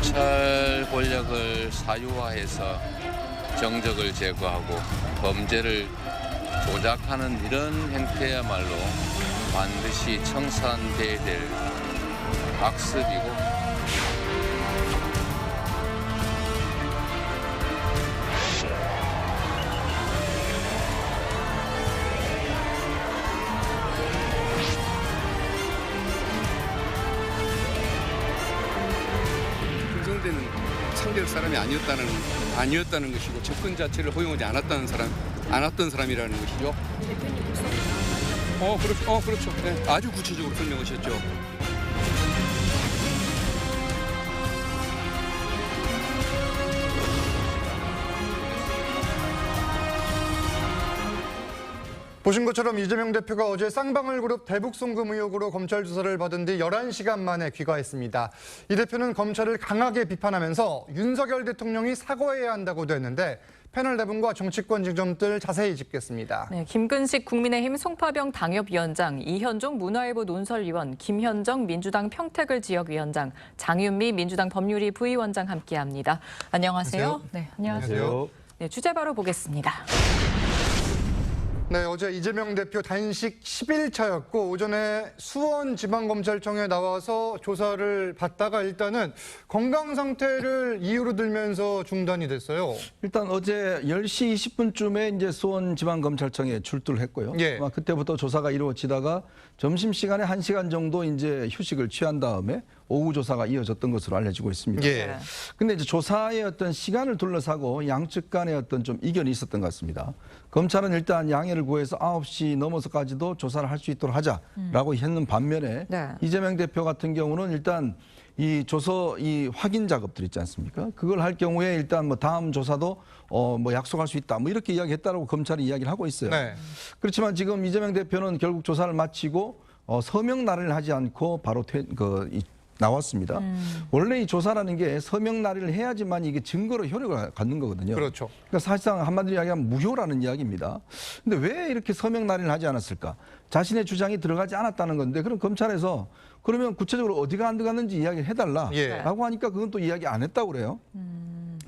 검찰 권력을 사유화해서 정적을 제거하고 범죄를 조작하는 이런 행태야말로 반드시 청산돼야 될 악습이고 김성대는 상대할 사람이 아니었다는 것이고 접근 자체를 허용하지 않았던 사람이라는 것이죠. 대표님 목소리 그렇죠. 네, 아주 구체적으로 설명하셨죠. 보신 것처럼 이재명 대표가 어제 쌍방울 그룹 대북 송금 의혹으로 검찰 조사를 받은 뒤 11시간 만에 귀가했습니다. 이 대표는 검찰을 강하게 비판하면서 윤석열 대통령이 사과해야 한다고도 했는데 패널 네 분과 정치권 쟁점들 자세히 짚겠습니다. 네, 김근식 국민의힘 송파병 당협위원장, 이현종 문화일보 논설위원, 김현정 민주당 평택을 지역위원장, 장윤미 민주당 법률위 부위원장 함께합니다. 안녕하세요. 네, 안녕하세요. 네, 주제 바로 보겠습니다. 네, 어제 이재명 대표 단식 10일차였고 오전에 수원지방검찰청에 나와서 조사를 받다가 일단은 건강 상태를 이유로 들면서 중단이 됐어요. 일단 어제 10시 20분쯤에 이제 수원지방검찰청에 출두를 했고요. 예. 아마 그때부터 조사가 이루어지다가 점심시간에 1시간 정도 이제 휴식을 취한 다음에 오후 조사가 이어졌던 것으로 알려지고 있습니다. 예. 근데 이제 조사의 어떤 시간을 둘러싸고 양측 간의 어떤 좀 이견이 있었던 것 같습니다. 검찰은 일단 양해를 구해서 9시 넘어서까지도 조사를 할 수 있도록 하자라고 했는 반면에 네. 이재명 대표 같은 경우는 일단 이 확인 작업들 있지 않습니까? 그걸 할 경우에 일단 뭐 다음 조사도 뭐 약속할 수 있다. 뭐 이렇게 이야기했다라고 검찰이 이야기를 하고 있어요. 네. 그렇지만 지금 이재명 대표는 결국 조사를 마치고 서명 날인을 하지 않고 바로 나왔습니다. 원래 이 조사라는 게 서명 날인을 해야지만 이게 증거로 효력을 갖는 거거든요. 그렇죠. 그러니까 사실상 한마디로 이야기하면 무효라는 이야기입니다. 근데 왜 이렇게 서명 날인을 하지 않았을까? 자신의 주장이 들어가지 않았다는 건데 그럼 검찰에서 그러면 구체적으로 어디가 안 들어갔는지 이야기를 해달라라고 예. 하니까 그건 또 이야기 안 했다고 그래요.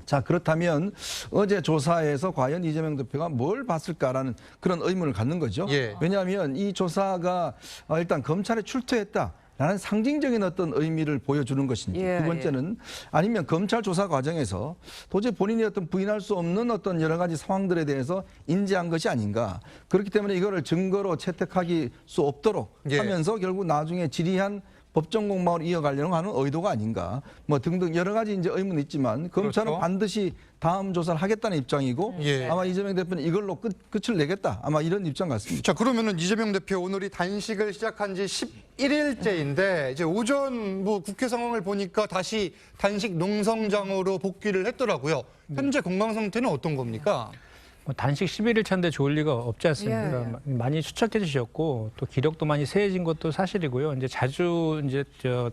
자, 그렇다면 어제 조사에서 과연 이재명 대표가 뭘 봤을까라는 그런 의문을 갖는 거죠. 예. 왜냐하면 이 조사가 일단 검찰에 출두했다. 라는 상징적인 어떤 의미를 보여주는 것인지 예, 두 번째는 아니면 검찰 조사 과정에서 도저히 본인이 어떤 부인할 수 없는 어떤 여러 가지 상황들에 대해서 인지한 것이 아닌가. 그렇기 때문에 이거를 증거로 채택하기 수 없도록 예. 하면서 결국 나중에 지리한 법정 공방을 이어가려고 하는 의도가 아닌가. 뭐 등등 여러 가지 이제 의문이 있지만 검찰은 그렇죠. 반드시 다음 조사를 하겠다는 입장이고 예. 아마 이재명 대표는 이걸로 끝을 내겠다. 아마 이런 입장 같습니다. 자, 그러면은 이재명 대표 오늘이 단식을 시작한 지 11일째인데 이제 오전 뭐 국회 상황을 보니까 다시 단식 농성장으로 복귀를 했더라고요. 현재 건강 상태는 어떤 겁니까? 뭐 단식 11일 차인데 좋을 리가 없지 않습니까? 많이 수척해 주셨고 또 기력도 많이 세해진 것도 사실이고요. 이제 자주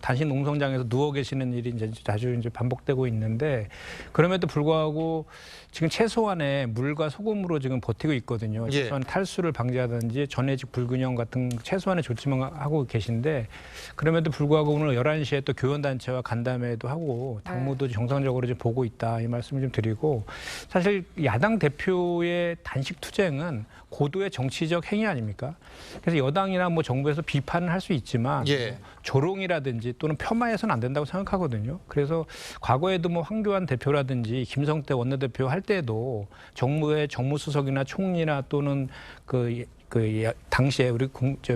단식 농성장에서 누워 계시는 일이 이제 자주 반복되고 있는데 그럼에도 불구하고 지금 최소한의 물과 소금으로 지금 버티고 있거든요. 예. 최소한 탈수를 방지하든지 전해직 불균형 같은 최소한의 조치만 하고 계신데 그럼에도 불구하고 오늘 11시에 또 교원단체와 간담회도 하고 당무도 정상적으로 좀 보고 있다 이 말씀을 좀 드리고 사실 야당 대표의 단식 투쟁은 고도의 정치적 행위 아닙니까? 그래서 여당이나 뭐 정부에서 비판을 할 수 있지만 예. 조롱이라든지 또는 폄하해서는 안 된다고 생각하거든요. 그래서 과거에도 뭐 황교안 대표라든지 김성태 원내대표 할 때도 정부의 정무수석이나 총리나 또는 당시에 우리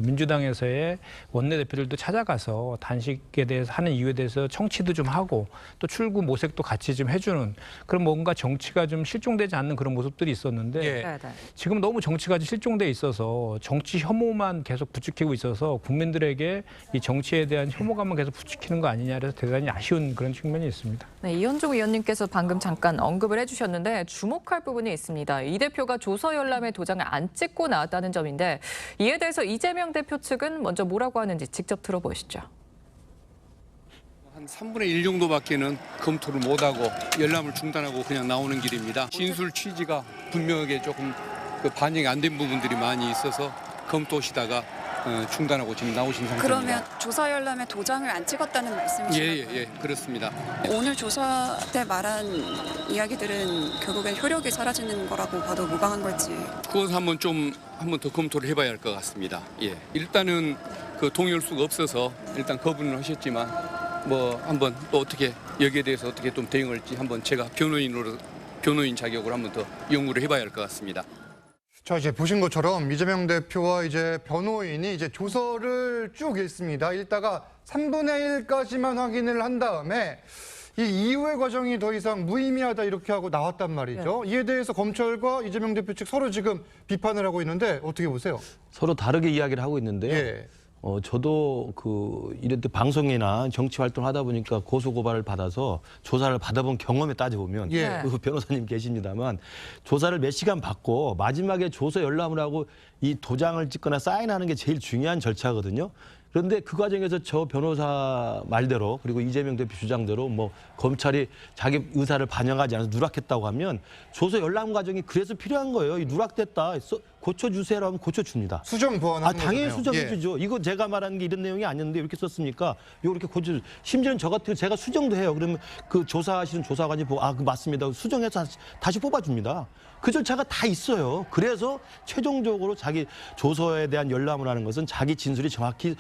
민주당에서의 원내대표들도 찾아가서 단식에 대해서 하는 이유에 대해서 청취도 좀 하고 또 출구 모색도 같이 좀 해주는 그런 뭔가 정치가 좀 실종되지 않는 그런 모습들이 있었는데 예. 지금 너무 정치가 실종돼 있어서 정치 혐오만 계속 부추기고 있어서 국민들에게 이 정치에 대한 혐오감만 계속 부추기는 거 아니냐 그래서 대단히 아쉬운 그런 측면이 있습니다. 네, 이현종 의원님께서 방금 잠깐 언급을 해주셨는데 주목할 부분이 있습니다. 이 대표가 조서 열람의 도장을 안 찍고 나왔다는 점인데 이에 대해서 이재명 대표 측은 먼저 뭐라고 하는지 직접 들어보시죠. 한 3분의 1 정도밖에는 검토를 못하고 열람을 중단하고 그냥 나오는 길입니다. 진술 취지가 분명하게 조금 반영이 안 된 부분들이 많이 있어서 검토시다가 중단하고 지금 나오신 상태입니다. 그러면 조사 열람에 도장을 안 찍었다는 말씀이신가요? 예, 그렇습니다. 오늘 조사 때 말한 이야기들은 결국엔 효력이 사라지는 거라고 봐도 무방한 걸지. 그것 한번 더 검토를 해봐야 할 것 같습니다. 예, 일단은 그 동의할 수가 없어서 일단 거부는 하셨지만 뭐 한번 또 어떻게 여기에 대해서 어떻게 좀 대응할지 한번 제가 변호인 자격으로 한번 더 연구를 해봐야 할 것 같습니다. 자, 이제 보신 것처럼 이재명 대표와 이제 변호인이 이제 조서를 쭉 읽습니다. 읽다가 3분의 1까지만 확인을 한 다음에 이 이후의 과정이 더 이상 무의미하다 이렇게 하고 나왔단 말이죠. 이에 대해서 검찰과 이재명 대표 측 서로 지금 비판을 하고 있는데 어떻게 보세요? 서로 다르게 이야기를 하고 있는데요. 예. 저도 이런 방송이나 정치 활동을 하다 보니까 고소고발을 받아서 조사를 받아본 경험에 따져보면 예. 그 변호사님 계십니다만 조사를 몇 시간 받고 마지막에 조서 열람을 하고 이 도장을 찍거나 사인하는 게 제일 중요한 절차거든요. 그런데 그 과정에서 저 변호사 말대로 그리고 이재명 대표 주장대로 뭐 검찰이 자기 의사를 반영하지 않아서 누락했다고 하면 조서 열람 과정이 그래서 필요한 거예요. 이 누락됐다. 고쳐주세요라고 하면 고쳐줍니다. 수정 보완하는 당연히 거잖아요. 수정해주죠. 이거 제가 말하는 게 이런 내용이 아니었는데 이렇게 썼으니까 이거 이렇게 고쳐주. 심지어는 저 같은 제가 수정도 해요. 그러면 그 조사하시는 조사관이 보고 그 맞습니다. 수정해서 다시 뽑아줍니다. 그 절차가 다 있어요. 그래서 최종적으로 자기 조서에 대한 열람을 하는 것은 자기 진술이 정확히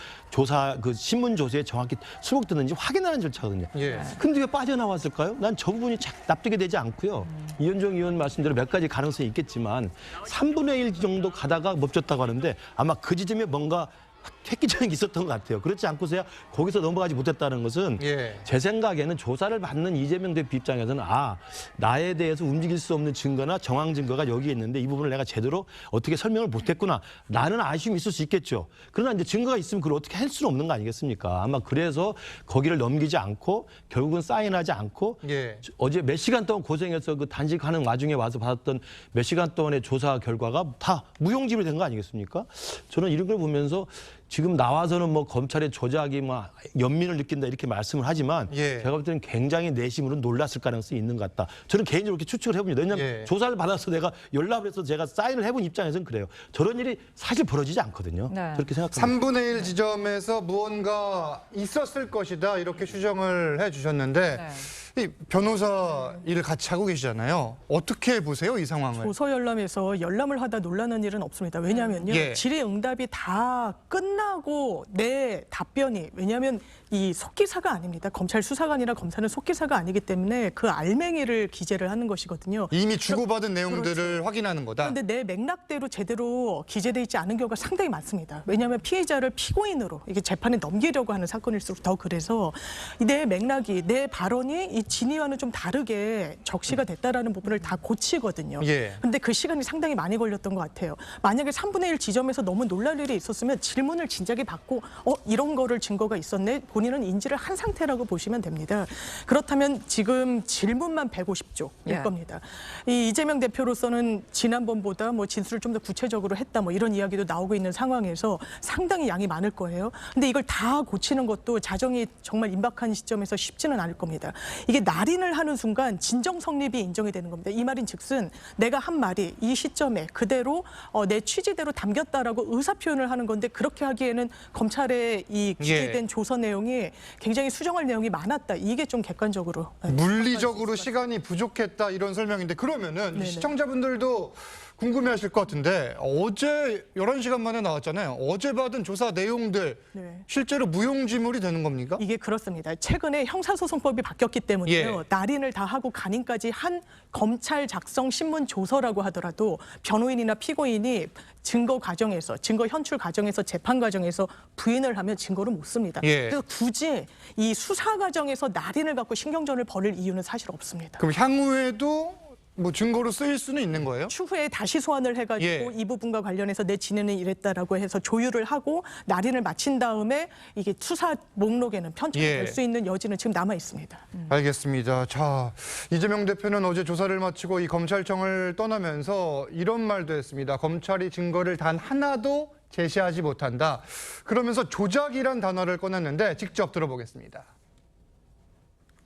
그 신문 조서에 정확히 수록되는지 확인하는 절차거든요. 예. 근데 왜 빠져나왔을까요? 난 저 부분이 납득이 되지 않고요. 이현정 의원 말씀대로 몇 가지 가능성이 있겠지만 3분의 1 정도 가다가 멈췄다고 하는데 아마 그 지점에 뭔가 획기적인 게 있었던 것 같아요. 그렇지 않고서야 거기서 넘어가지 못했다는 것은 예. 제 생각에는 조사를 받는 이재명 대표 입장에서는 나에 대해서 움직일 수 없는 증거나 정황 증거가 여기에 있는데 이 부분을 내가 제대로 어떻게 설명을 못했구나. 라는 아쉬움이 있을 수 있겠죠. 그러나 이제 증거가 있으면 그걸 어떻게 할 수는 없는 거 아니겠습니까? 아마 그래서 거기를 넘기지 않고 결국은 사인하지 않고 예. 어제 몇 시간 동안 고생해서 그 단식하는 와중에 와서 받았던 몇 시간 동안의 조사 결과가 다 무용지물이 된 거 아니겠습니까? 저는 이런 걸 보면서 지금 나와서는 뭐 검찰의 조작이 막 연민을 느낀다 이렇게 말씀을 하지만 예. 제가 볼 때는 굉장히 내심으로 놀랐을 가능성이 있는 것 같다. 저는 개인적으로 이렇게 추측을 해봅니다. 왜냐하면 예. 조사를 받아서 내가 연락을 해서 제가 사인을 해본 입장에서는 그래요. 저런 일이 사실 벌어지지 않거든요. 네. 그렇게 생각합니다. 3분의 1 지점에서 무언가 있었을 것이다 이렇게 추정을 해주셨는데 네. 이 변호사 일을 같이 하고 계시잖아요. 어떻게 보세요 이 상황을? 조서 열람에서 열람을 하다 놀라는 일은 없습니다. 왜냐하면요. 예. 질의응답이 다 끝나고 내 답변이 왜냐하면 이 속기사가 아닙니다. 검찰 수사관이나 검사는 속기사가 아니기 때문에 그 알맹이를 기재를 하는 것이거든요. 이미 주고받은 내용들을 확인하는 거다. 그런데 내 맥락대로 제대로 기재돼 있지 않은 경우가 상당히 많습니다. 왜냐하면 피해자를 피고인으로 이게 재판에 넘기려고 하는 사건일수록 더 그래서 내 맥락이 내 발언이 이 진위와는 좀 다르게 적시가 됐다라는 부분을 다 고치거든요. 예. 근데 그 시간이 상당히 많이 걸렸던 것 같아요. 만약에 3분의 1 지점에서 너무 놀랄 일이 있었으면 질문을 진작에 받고 이런 거를 증거가 있었네. 본인은 인지를 한 상태라고 보시면 됩니다. 그렇다면 지금 질문만 150조일 예. 겁니다. 이 이재명 대표로서는 지난번보다 뭐 진술을 좀 더 구체적으로 했다 뭐 이런 이야기도 나오고 있는 상황에서 상당히 양이 많을 거예요. 근데 이걸 다 고치는 것도 자정이 정말 임박한 시점에서 쉽지는 않을 겁니다. 이게 날인을 하는 순간 진정 성립이 인정이 되는 겁니다. 이 말인 즉슨 내가 한 말이 이 시점에 그대로 내 취지대로 담겼다라고 의사 표현을 하는 건데 그렇게 하기에는 검찰의 이 기재된 조서 내용이 굉장히 수정할 내용이 많았다. 이게 좀 객관적으로 물리적으로 시간이 부족했다 이런 설명인데 그러면은 네네. 시청자분들도 궁금해하실 것 같은데 어제 11시간 만에 나왔잖아요. 어제 받은 조사 내용들 네. 실제로 무용지물이 되는 겁니까? 이게 그렇습니다. 최근에 형사소송법이 바뀌었기 때문에요. 예. 날인을 다 하고 간인까지 한 검찰 작성 신문 조서라고 하더라도 변호인이나 피고인이 증거 과정에서 증거 현출 과정에서 재판 과정에서 부인을 하면 증거를 못 씁니다. 예. 그래서 굳이 이 수사 과정에서 날인을 갖고 신경전을 벌일 이유는 사실 없습니다. 그럼 향후에도 뭐 증거로 쓰일 수는 있는 거예요? 추후에 다시 소환을 해가지고 예. 이 부분과 관련해서 내 진행은 이랬다라고 해서 조율을 하고 날인을 마친 다음에 이게 수사 목록에는 편찬이 예. 될 수 있는 여지는 지금 남아 있습니다. 알겠습니다. 자, 이재명 대표는 어제 조사를 마치고 이 검찰청을 떠나면서 이런 말도 했습니다. 검찰이 증거를 단 하나도 제시하지 못한다. 그러면서 조작이란 단어를 꺼냈는데 직접 들어보겠습니다.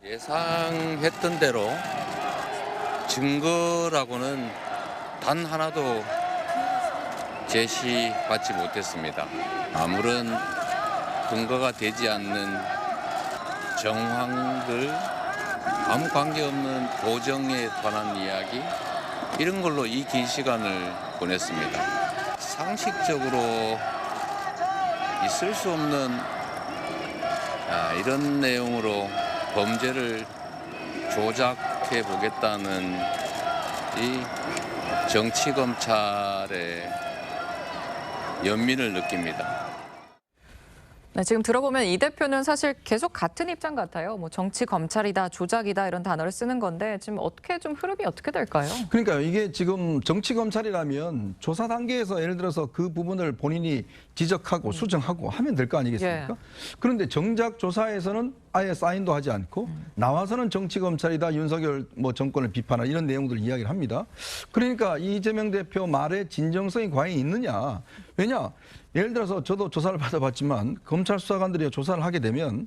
예상했던 대로 증거라고는 단 하나도 제시받지 못했습니다. 아무런 근거가 되지 않는 정황들, 아무 관계없는 도정에 관한 이야기 이런 걸로 이 긴 시간을 보냈습니다. 상식적으로 있을 수 없는 이런 내용으로 범죄를 조작해 보겠다는 이 정치 검찰의 연민을 느낍니다. 네, 지금 들어보면 이 대표는 사실 계속 같은 입장 같아요. 뭐 정치 검찰이다, 조작이다 이런 단어를 쓰는 건데 지금 어떻게 좀 흐름이 어떻게 될까요? 그러니까 이게 지금 정치 검찰이라면 조사 단계에서 예를 들어서 그 부분을 본인이 지적하고 수정하고 하면 될 거 아니겠습니까? 예. 그런데 정작 조사에서는 아예 사인도 하지 않고 나와서는 정치 검찰이다, 윤석열 뭐 정권을 비판하는 이런 내용들을 이야기를 합니다. 그러니까 이재명 대표 말에 진정성이 과연 있느냐? 왜냐? 예를 들어서 저도 조사를 받아봤지만 검찰 수사관들이 조사를 하게 되면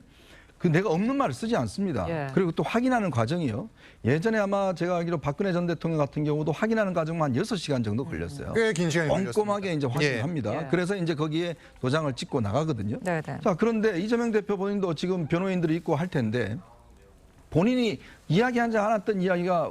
그 내가 없는 말을 쓰지 않습니다. 예. 그리고 또 확인하는 과정이요. 예전에 아마 제가 알기로 박근혜 전 대통령 같은 경우도 확인하는 과정만 6시간 정도 걸렸어요. 꽤 긴 시간이 걸렸습니다. 꼼꼼하게 이제 확인합니다. 예. 그래서 이제 거기에 도장을 찍고 나가거든요. 네네. 자, 그런데 이재명 대표 본인도 지금 변호인들이 있고 할 텐데 본인이 이야기하지 않았던 이야기가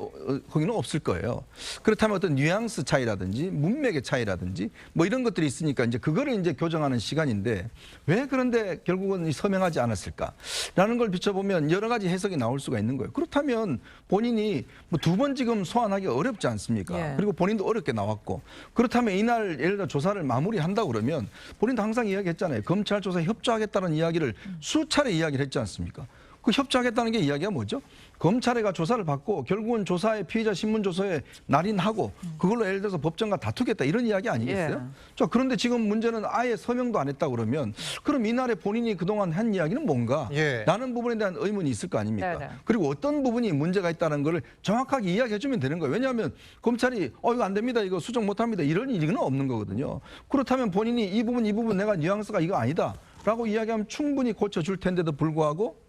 거기는 없을 거예요. 그렇다면 어떤 뉘앙스 차이라든지 문맥의 차이라든지 뭐 이런 것들이 있으니까 이제 그거를 이제 교정하는 시간인데 왜 그런데 결국은 서명하지 않았을까라는 걸 비춰보면 여러 가지 해석이 나올 수가 있는 거예요. 그렇다면 본인이 뭐 2번 지금 소환하기가 어렵지 않습니까? 예. 그리고 본인도 어렵게 나왔고 그렇다면 이날 예를 들어 조사를 마무리한다고 그러면 본인도 항상 이야기했잖아요. 검찰 조사에 협조하겠다는 이야기를 수차례 이야기를 했지 않습니까? 그 협조하겠다는 게 이야기가 뭐죠? 검찰에가 조사를 받고 결국은 조사에 피의자 신문 조서에 날인하고 그걸로 예를 들어서 법정과 다투겠다 이런 이야기 아니겠어요? 예. 자, 그런데 지금 문제는 아예 서명도 안 했다 그러면 그럼 이날에 본인이 그동안 한 이야기는 뭔가? 예. 라는 부분에 대한 의문이 있을 거 아닙니까? 네네. 그리고 어떤 부분이 문제가 있다는 걸 정확하게 이야기해 주면 되는 거예요. 왜냐하면 검찰이 이거 안 됩니다. 이거 수정 못 합니다. 이런 일은 없는 거거든요. 그렇다면 본인이 이 부분 내가 뉘앙스가 이거 아니다. 라고 이야기하면 충분히 고쳐줄 텐데도 불구하고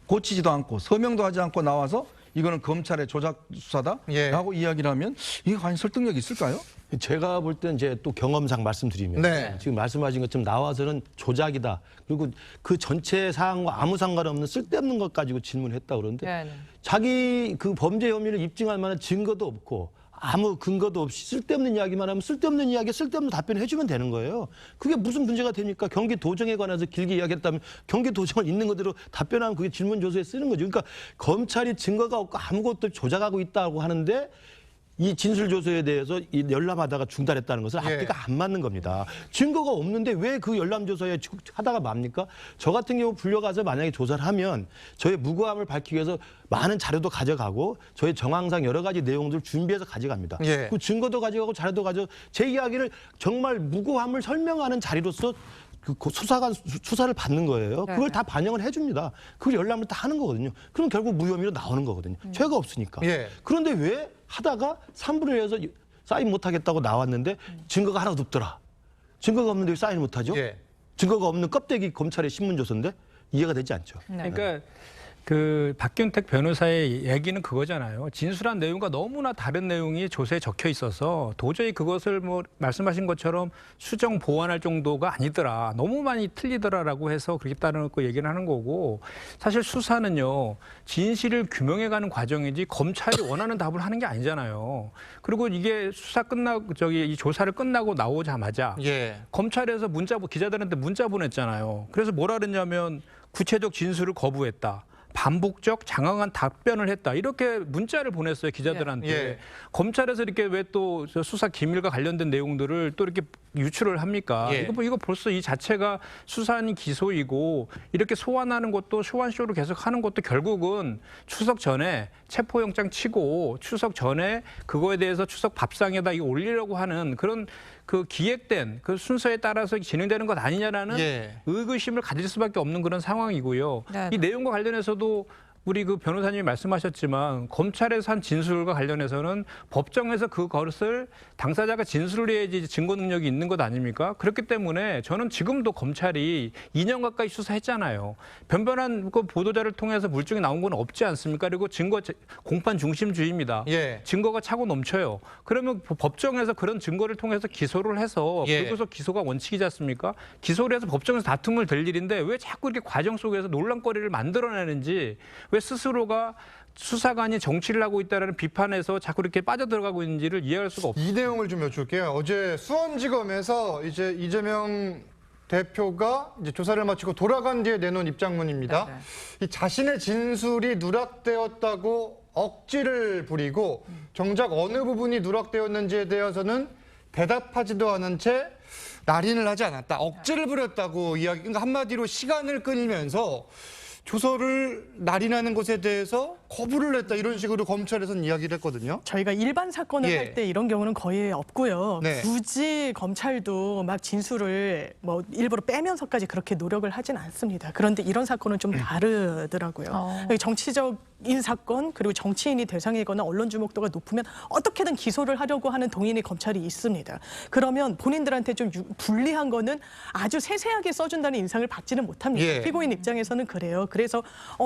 고치지도 않고 서명도 하지 않고 나와서 이거는 검찰의 조작 수사다라고 이야기를 하면 이게 과연 설득력이 있을까요? 제가 볼 땐 이제 또 경험상 말씀드리면 네. 지금 말씀하신 것처럼 나와서는 조작이다. 그리고 그 전체 사항과 아무 상관없는 쓸데없는 것 가지고 질문했다 그러는데 네네. 자기 그 범죄 혐의를 입증할 만한 증거도 없고 아무 근거도 없이 쓸데없는 이야기만 하면 쓸데없는 이야기에 쓸데없는 답변을 해주면 되는 거예요. 그게 무슨 문제가 됩니까? 경기도정에 관해서 길게 이야기했다면 경기도정을 있는 그대로 답변하면 그게 질문조서에 쓰는 거죠. 그러니까 검찰이 증거가 없고 아무것도 조작하고 있다고 하는데 이 진술조서에 대해서 이 열람하다가 중단했다는 것은 앞뒤가 안 맞는 겁니다. 증거가 없는데 왜 그 열람조서에 하다가 맙니까? 저 같은 경우 불려가서 만약에 조사를 하면 저의 무고함을 밝히기 위해서 많은 자료도 가져가고 저의 정황상 여러 가지 내용들을 준비해서 가져갑니다. 예. 그 증거도 가져가고 자료도 가져 제 이야기를 정말 무고함을 설명하는 자리로서 그 수사를 받는 거예요. 그걸 다 반영을 해줍니다. 그걸 열람을 다 하는 거거든요. 그럼 결국 무혐의로 나오는 거거든요. 죄가 없으니까. 예. 그런데 왜 하다가 3분을 해서 사인 못하겠다고 나왔는데 증거가 하나도 없더라. 증거가 없는데 왜 사인 못하죠? 예. 증거가 없는 껍데기 검찰의 신문조서인데 이해가 되지 않죠. 그러니까 그 박균택 변호사의 얘기는 그거잖아요. 진술한 내용과 너무나 다른 내용이 조서에 적혀 있어서 도저히 그것을 뭐 말씀하신 것처럼 수정 보완할 정도가 아니더라. 너무 많이 틀리더라라고 해서 그렇겠다는 거 얘기를 하는 거고 사실 수사는요. 진실을 규명해가는 과정이지 검찰이 원하는 답을 하는 게 아니잖아요. 그리고 이게 수사 끝나고 이 조사를 끝나고 나오자마자 검찰에서 기자들한테 문자 보냈잖아요. 그래서 뭐라 그랬냐면 구체적 진술을 거부했다. 반복적 장황한 답변을 했다. 이렇게 문자를 보냈어요, 기자들한테. 검찰에서 이렇게 왜 또 수사 기밀과 관련된 내용들을 또 이렇게 유출을 합니까? 이거 벌써 이 자체가 수사는 기소이고 이렇게 소환하는 것도 소환쇼를 계속 하는 것도 결국은 추석 전에 체포영장 치고 추석 전에 그거에 대해서 추석 밥상에다 이거 올리려고 하는 그런 그 기획된 그 순서에 따라서 진행되는 것 아니냐라는 의구심을 가질 수밖에 없는 그런 상황이고요. 이 내용과 관련해서도 우리 그 변호사님이 말씀하셨지만 검찰에서 한 진술과 관련해서는 법정에서 그것을 당사자가 진술을 해야지 증거 능력이 있는 것 아닙니까? 그렇기 때문에 저는 지금도 검찰이 2년 가까이 수사했잖아요. 변변한 그 보도자를 통해서 물증이 나온 건 없지 않습니까? 그리고 증거 공판 중심주의입니다. 예. 증거가 차고 넘쳐요. 그러면 법정에서 그런 증거를 통해서 기소를 해서 예. 불구속 기소가 원칙이지 않습니까? 기소를 해서 법정에서 다툼을 될 일인데 왜 자꾸 이렇게 과정 속에서 논란거리를 만들어내는지, 왜 스스로가 수사관이 정치를 하고 있다는 비판에서 자꾸 이렇게 빠져들어가고 있는지를 이해할 수가 없습니다. 이 내용을 좀 여쭐게요. 어제 수원지검에서 이제 이재명 대표가 이제 조사를 마치고 돌아간 뒤에 내놓은 입장문입니다. 네. 이 자신의 진술이 누락되었다고 억지를 부리고 정작 어느 부분이 누락되었는지에 대해서는 대답하지도 않은 채 날인을 하지 않았다. 억지를 부렸다고 이야기. 그러니까 한마디로 시간을 끌면서 조서를 날인하는 것에 대해서 거부를 했다. 이런 식으로 검찰에서는 이야기를 했거든요. 저희가 일반 사건을 예. 할 때 이런 경우는 거의 없고요. 네. 굳이 검찰도 막 진술을 뭐 일부러 빼면서까지 그렇게 노력을 하진 않습니다. 그런데 이런 사건은 좀 다르더라고요. 정치적인 사건, 그리고 정치인이 대상이거나 언론 주목도가 높으면 어떻게든 기소를 하려고 하는 동의인의 검찰이 있습니다. 그러면 본인들한테 좀 불리한 거는 아주 세세하게 써준다는 인상을 받지는 못합니다. 예. 피고인 입장에서는 그래요. 그래서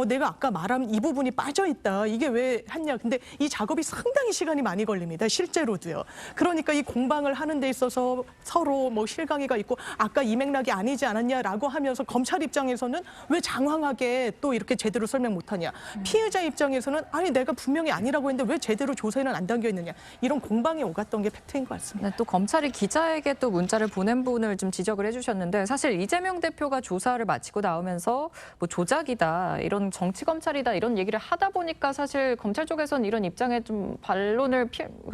내가 아까 말한 이 부분이 빠져 있다. 이게 왜 했냐. 근데 이 작업이 상당히 시간이 많이 걸립니다. 실제로도요. 그러니까 이 공방을 하는 데 있어서 서로 뭐 실강이가 있고 아까 이 맥락이 아니지 않았냐라고 하면서 검찰 입장에서는 왜 장황하게 또 이렇게 제대로 설명 못하냐. 피해자 입장에서는 아니 내가 분명히 아니라고 했는데 왜 제대로 조사에는 안 담겨 있느냐. 이런 공방이 오갔던 게 팩트인 것 같습니다. 네, 또 검찰이 기자에게 또 문자를 보낸 분을 좀 지적을 해주셨는데, 사실 이재명 대표가 조사를 마치고 나오면서 뭐 조작이다, 이런 정치 검찰이다 이런 얘기를 하다 보니까 사실 검찰 쪽에서는 이런 입장에 좀 반론을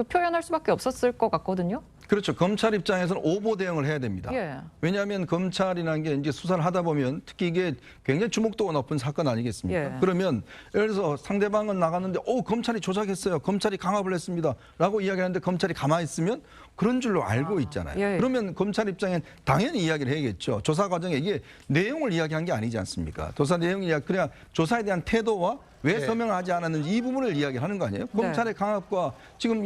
표현할 수밖에 없었을 것 같거든요. 그렇죠. 검찰 입장에서는 오보 대응을 해야 됩니다. 예. 왜냐하면 검찰이라는 게 이제 수사를 하다 보면 특히 이게 굉장히 주목도가 높은 사건 아니겠습니까? 예. 그러면 예를 들어서 상대방은 나갔는데 검찰이 조작했어요. 검찰이 강압을 했습니다. 라고 이야기하는데 검찰이 가만히 있으면 그런 줄로 알고 있잖아요. 예. 그러면 검찰 입장엔 당연히 이야기를 해야겠죠. 조사 과정에 이게 내용을 이야기한 게 아니지 않습니까? 조사 내용을 그냥 조사에 대한 태도와 왜 서명을 하지 않았는지 이 부분을 이야기하는 거 아니에요? 검찰의 강압과 지금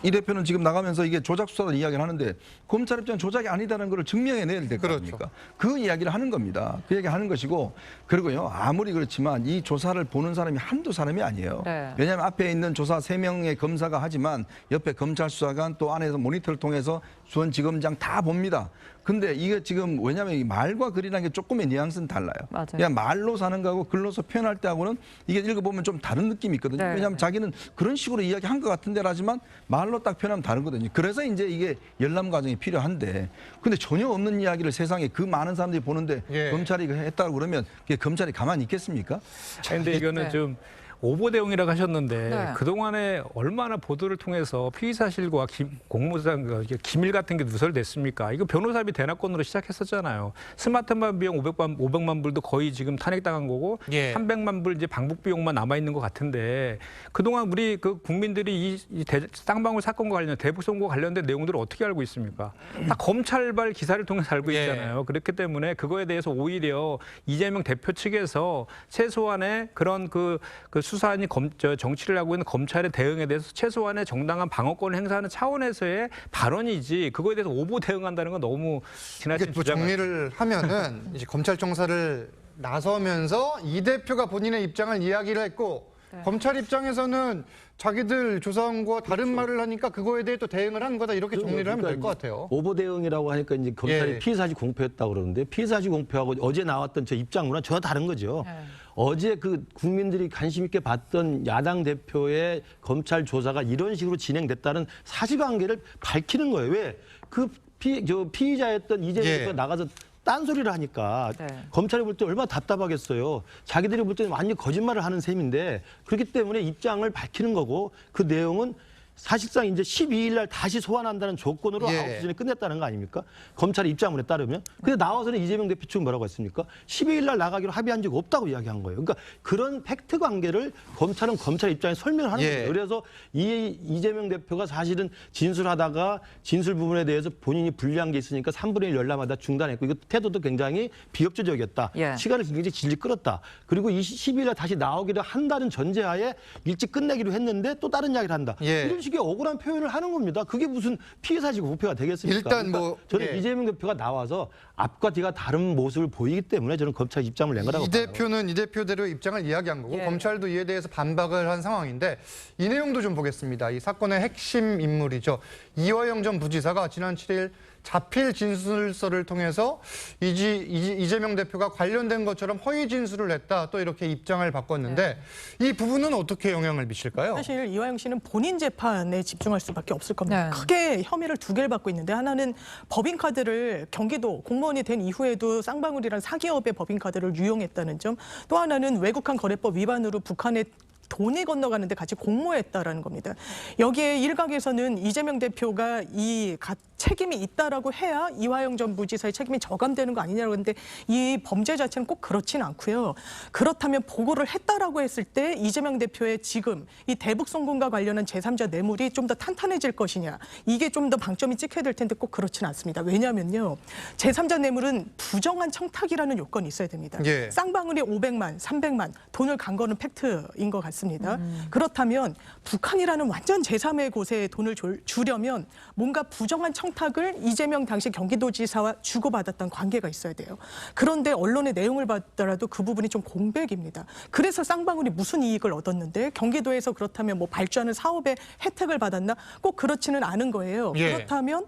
이 대표는 지금 나가면서 이게 조작 수사를 이야기를 하는데 검찰 입장은 조작이 아니다는 걸 증명해내야 될 거 아닙니까? 그 이야기를 하는 겁니다. 그 얘기 하는 것이고, 그리고요 아무리 그렇지만 이 조사를 보는 사람이 한두 사람이 아니에요. 네. 왜냐하면 앞에 있는 조사 3명의 검사가 하지만 옆에 검찰 수사관 또 안에서 모니터를 통해서 수원지검장 다 봅니다. 근데 이게 지금 왜냐하면 이 말과 글이라는 게 조금의 뉘앙스는 달라요. 맞아요. 그냥 말로 사는 거하고 글로서 표현할 때하고는 이게 읽어보면 좀 다른 느낌이 있거든요. 네. 왜냐하면 자기는 그런 식으로 이야기한 것 같은데 하지만 말로 딱 표현하면 다르거든요. 그래서 이제 이게 열람 과정이 필요한데, 근데 전혀 없는 이야기를 세상에 그 많은 사람들이 보는데 예. 검찰이 했다고 그러면 그게 검찰이 가만히 있겠습니까? 근데 이거는 네. 좀 오보 대응이라고 하셨는데 네. 그동안에 얼마나 보도를 통해서 피의 사실과 공무상 기밀 같은 게 누설됐습니까? 이거 변호사비 대납권으로 시작했었잖아요. 스마트폰 비용 500만 불도 거의 지금 탄핵당한 거고 예. 300만 불 이제 방북 비용만 남아 있는 것 같은데, 그동안 우리 그 국민들이 이 쌍방울 사건과 관련 대북 선거 관련된 내용들을 어떻게 알고 있습니까? 다 검찰발 기사를 통해서 알고 예. 있잖아요. 그렇기 때문에 그거에 대해서 오히려 이재명 대표 측에서 최소한의 그런 그 수사안이 정치를 하고 있는 검찰의 대응에 대해서 최소한의 정당한 방어권을 행사하는 차원에서의 발언이지, 그거에 대해서 오보 대응한다는 건 너무 지나친 이게 또 주장. 정리를 하면은 이제 검찰 청사를 나서면서 이 대표가 본인의 입장을 이야기를 했고, 검찰 입장에서는 자기들 조사한 거와 다른 말을 하니까 그거에 대해 또 대응을 한 거다, 이렇게 정리를 하면 될 것 같아요. 오보 대응이라고 하니까 이제 검찰이 예. 피의사실 공표했다고 그러는데, 피의사실 공표하고 어제 나왔던 저 입장문은 전혀 다른 거죠. 어제 그 국민들이 관심 있게 봤던 야당 대표의 검찰 조사가 이런 식으로 진행됐다는 사실관계를 밝히는 거예요. 왜? 그 피의자였던 이재명 대표가 나가서 딴소리를 하니까 검찰이 볼 때 얼마나 답답하겠어요. 자기들이 볼 때는 완전히 거짓말을 하는 셈인데, 그렇기 때문에 입장을 밝히는 거고, 그 내용은 사실상 이제 12일 날 다시 소환한다는 조건으로 예. 9시 전에 끝냈다는 거 아닙니까? 검찰의 입장문에 따르면. 근데 나와서는 이재명 대표 측은 뭐라고 했습니까? 12일 날 나가기로 합의한 적 없다고 이야기한 거예요. 그러니까 그런 팩트 관계를 검찰은 검찰 입장에 설명을 하는 예. 거예요. 그래서 이재명 대표가 사실은 진술하다가 진술 부분에 대해서 본인이 불리한 게 있으니까 3분의 1 열람하다 중단했고 이거 태도도 굉장히 비협조적이었다. 예. 시간을 굉장히 질질 끌었다. 그리고 12일 날 다시 나오기로 한다는 전제하에 일찍 끝내기로 했는데 또 다른 이야기를 한다. 예. 이런 식의 억울한 표현을 하는 겁니다. 그게 무슨 피해사지고 부패가 되겠습니까? 일단 뭐, 저는 예. 이재명 대표가 나와서 앞과 뒤가 다른 모습을 보이기 때문에 저는 검찰 입장을 낸 거라고 이 봐요. 대표는 이 대표대로 입장을 이야기한 거고 예. 검찰도 이에 대해서 반박을 한 상황인데 이 내용도 좀 보겠습니다. 이 사건의 핵심 인물이죠. 이화영 전 부지사가 지난 7일 자필 진술서를 통해서 이재명 대표가 관련된 것처럼 허위 진술을 했다. 또 이렇게 입장을 바꿨는데 이 부분은 어떻게 영향을 미칠까요? 사실 이화영 씨는 본인 재판에 집중할 수밖에 없을 겁니다. 네. 크게 혐의를 두 개를 받고 있는데 하나는 법인카드를 경기도 공무원이 된 이후에도 쌍방울이라는 사기업의 법인카드를 유용했다는 점, 또 하나는 외국환 거래법 위반으로 북한에 돈이 건너가는데 같이 공모했다라는 겁니다. 여기에 일각에서는 이재명 대표가 책임이 있다라고 해야 이화영 전 부지사의 책임이 저감되는 거 아니냐고 하는데 이 범죄 자체는 꼭 그렇지는 않고요. 그렇다면 보고를 했다라고 했을 때 이재명 대표의 지금 이 대북송금과 관련한 제3자 뇌물이 좀 더 탄탄해질 것이냐, 이게 좀 더 방점이 찍혀야 될 텐데 꼭 그렇지는 않습니다. 왜냐하면요, 제3자 뇌물은 부정한 청탁이라는 요건이 있어야 됩니다. 예. 쌍방울이 500만, 300만 돈을 간 거는 팩트인 것 같습니다. 그렇다면 북한이라는 완전 제3의 곳에 돈을 주려면 뭔가 부정한 청탁을 이재명 당시 경기도지사와 주고받았던 관계가 있어야 돼요. 그런데 언론의 내용을 봤더라도 그 부분이 좀 공백입니다. 그래서 쌍방울이 무슨 이익을 얻었는데 경기도에서 그렇다면 뭐 발주하는 사업에 혜택을 받았나? 꼭 그렇지는 않은 거예요. 예. 그렇다면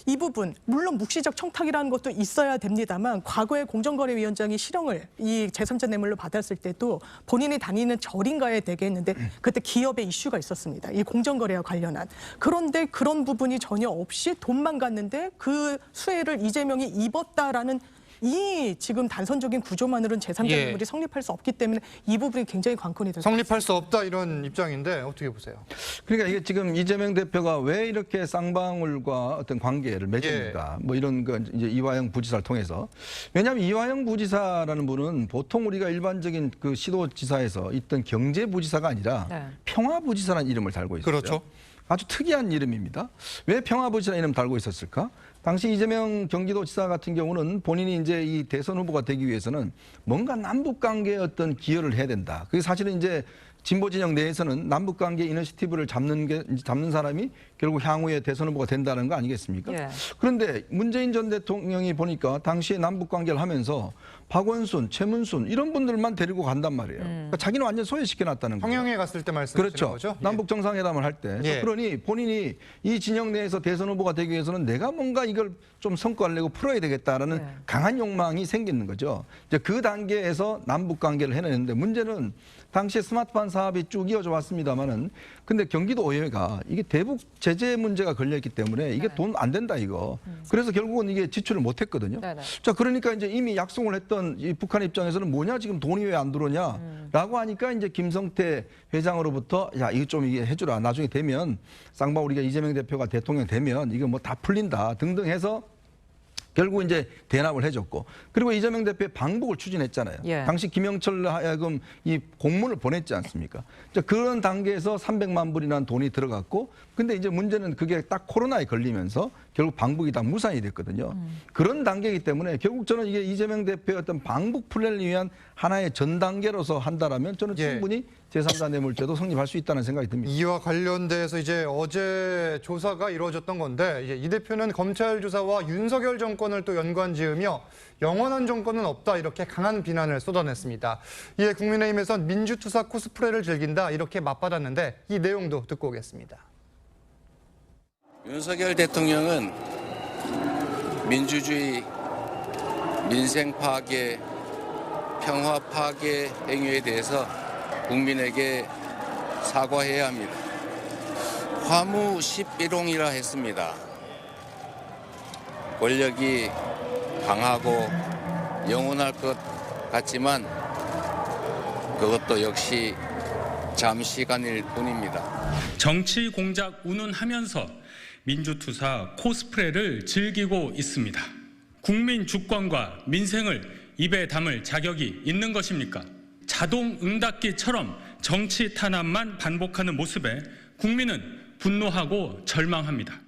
이 부분, 물론 묵시적 청탁이라는 것도 있어야 됩니다만 과거에 공정거래위원장이 실형을 이 제3자 뇌물로 받았을 때도 본인이 다니는 절인가에 되게 했는데 그때 기업의 이슈가 있었습니다. 이 공정거래와 관련한. 그런데 그런 부분이 전혀 없이 돈만 갔는데 그 수혜를 이재명이 입었다라는 이 지금 단선적인 구조만으로는 제3자 예. 뇌물이 성립할 수 없기 때문에 이 부분이 굉장히 관건이 되죠. 성립할 수 없다 이런 입장인데 어떻게 보세요? 그러니까 이게 지금 이재명 대표가 왜 이렇게 쌍방울과 어떤 관계를 맺습니까? 뭐 이런 거 이제 이화영 부지사를 통해서. 왜냐하면 이화영 부지사라는 분은 보통 우리가 일반적인 그 시도지사에서 있던 경제부지사가 아니라 네. 평화부지사라는 이름을 달고 있어요. 그렇죠. 아주 특이한 이름입니다. 왜 평화부지사라는 이름을 달고 있었을까? 당시 이재명 경기도지사 같은 경우는 본인이 이제 이 대선 후보가 되기 위해서는 뭔가 남북 관계에 어떤 기여를 해야 된다. 그게 사실은 이제 진보 진영 내에서는 남북 관계 이니시티브를 잡는 사람이 결국 향후에 대선 후보가 된다는 거 아니겠습니까? 예. 그런데 문재인 전 대통령이 보니까 당시에 남북 관계를 하면서 박원순, 최문순 이런 분들만 데리고 간단 말이에요. 그러니까 자기는 완전 소외시켜 놨다는 거죠. 평양에 갔을 때 말씀하시는 그렇죠. 거죠? 남북 정상회담을 할 때. 예. 그러니 본인이 이 진영 내에서 대선 후보가 되기 위해서는 내가 뭔가 이걸 좀 성과를 내고 풀어야 되겠다라는 네. 강한 욕망이 생기는 거죠. 이제 그 단계에서 남북 관계를 해내는데 문제는 당시에 스마트폰 사업이 쭉 이어져 왔습니다만은 근데 경기도 의회가 이게 대북 제재 문제가 걸려있기 때문에 이게 네. 돈 안 된다 이거. 그래서 결국은 이게 지출을 못 했거든요. 네네. 자, 그러니까 이제 이미 약속을 했던 이 북한 입장에서는 뭐냐 지금 돈이 왜 안 들어오냐라고 하니까 이제 김성태 회장으로부터 야 이거 좀 이게 해주라. 나중에 되면 쌍방 우리가 이재명 대표가 대통령 되면 이거 뭐 다 풀린다 등등 해서 결국 이제 대납을 해줬고 그리고 이재명 대표의 방북을 추진했잖아요. 예. 당시 김영철 하여금 이 공문을 보냈지 않습니까? 자, 그런 단계에서 300만 불이라는 돈이 들어갔고 근데 이제 문제는 그게 딱 코로나에 걸리면서 결국 방북이 다 무산이 됐거든요. 그런 단계이기 때문에 결국 저는 이게 이재명 대표의 어떤 방북 플랜을 위한 하나의 전 단계로서 한다라면 저는 예. 충분히 제3자 뇌물죄도 성립할 수 있다는 생각이 듭니다. 이와 관련돼서 이제 어제 조사가 이루어졌던 건데 이제 이 대표는 검찰 조사와 윤석열 정권을 또 연관지으며 영원한 정권은 없다 이렇게 강한 비난을 쏟아냈습니다. 이에 국민의힘에선 민주투사 코스프레를 즐긴다 이렇게 맞받았는데 이 내용도 듣고 오겠습니다. 윤석열 대통령은 민주주의, 민생 파괴, 평화 파괴 행위에 대해서 국민에게 사과해야 합니다. 화무 11홍이라 했습니다. 권력이 강하고 영원할 것 같지만 그것도 역시 잠시간일 뿐입니다. 정치 공작 운운하면서 민주투사 코스프레를 즐기고 있습니다. 국민 주권과 민생을 입에 담을 자격이 있는 것입니까? 자동 응답기처럼 정치 탄압만 반복하는 모습에 국민은 분노하고 절망합니다.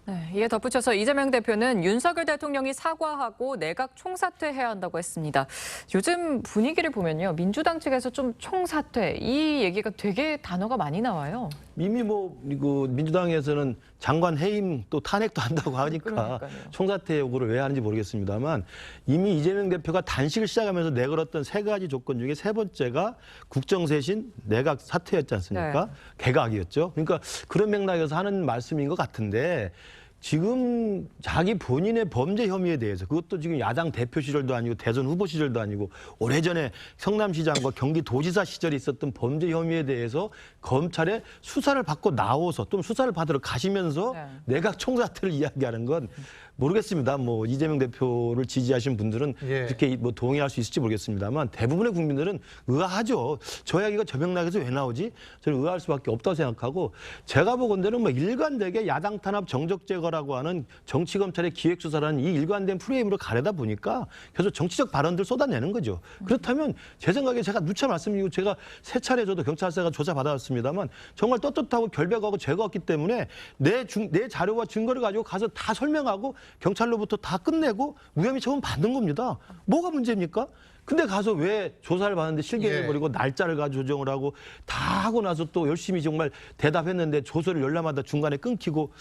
네, 이에 덧붙여서 이재명 대표는 윤석열 대통령이 사과하고 내각 총사퇴해야 한다고 했습니다. 요즘 분위기를 보면요. 민주당 측에서 좀 총사퇴 이 얘기가 되게 단어가 많이 나와요. 이미 이거 민주당에서는 장관 해임 또 탄핵도 한다고 하니까 그러니까요. 총사퇴 요구를 왜 하는지 모르겠습니다만 이미 이재명 대표가 단식을 시작하면서 내걸었던 3가지 조건 중에 3번째가 국정쇄신 내각 사퇴였지 않습니까? 네. 개각이었죠. 그러니까 그런 맥락에서 하는 말씀인 것 같은데 지금 자기 본인의 범죄 혐의에 대해서 그것도 지금 야당 대표 시절도 아니고 대선 후보 시절도 아니고 오래전에 성남시장과 경기도지사 시절에 있었던 범죄 혐의에 대해서 검찰에 수사를 받고 나와서 또는 수사를 받으러 가시면서 네. 내각 총사퇴를 이야기하는 건 모르겠습니다. 이재명 대표를 지지하신 분들은 예. 이렇게 동의할 수 있을지 모르겠습니다만 대부분의 국민들은 의아하죠. 저 이야기가 저 맥락에서 왜 나오지? 저는 의아할 수밖에 없다고 생각하고 제가 보건대는 일관되게 야당 탄압 정적 제거라고 하는 정치검찰의 기획수사라는 이 일관된 프레임으로 가려다 보니까 계속 정치적 발언들 쏟아내는 거죠. 그렇다면 제 생각에 제가 누차 말씀드리고 제가 3차례 저도 경찰서가 조사받아왔습니다만 정말 떳떳하고 결백하고 죄가 없기 때문에 내 자료와 증거를 가지고 가서 다 설명하고 경찰로부터 다 끝내고 무혐의 처분 받는 겁니다. 뭐가 문제입니까? 근데 가서 왜 조사를 받는데 실개를 벌이고 날짜를 가지고 조정을 하고 다 하고 나서 또 열심히 정말 대답했는데 조서를 열람하다 중간에 끊기고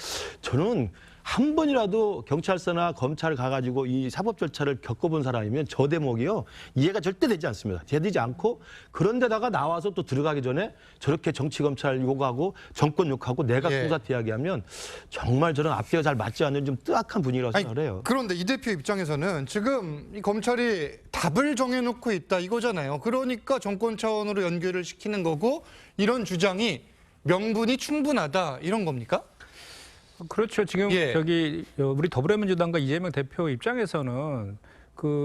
저는 한 번이라도 경찰서나 검찰 가가지고 이 사법 절차를 겪어본 사람이면 저 대목이요. 이해가 절대 되지 않습니다. 되지 않고 그런 데다가 나와서 또 들어가기 전에 저렇게 정치검찰 욕하고 정권 욕하고 내각 총사퇴 이야기하면 정말 저는 앞뒤가 잘 맞지 않는 좀 뜨악한 분위기라고 생각을 해요. 그런데 이 대표 입장에서는 지금 이 검찰이 답을 정해놓고 있다 이거잖아요. 그러니까 정권 차원으로 연결을 시키는 거고 이런 주장이 명분이 충분하다 이런 겁니까? 그렇죠. 지금 우리 더불어민주당과 이재명 대표 입장에서는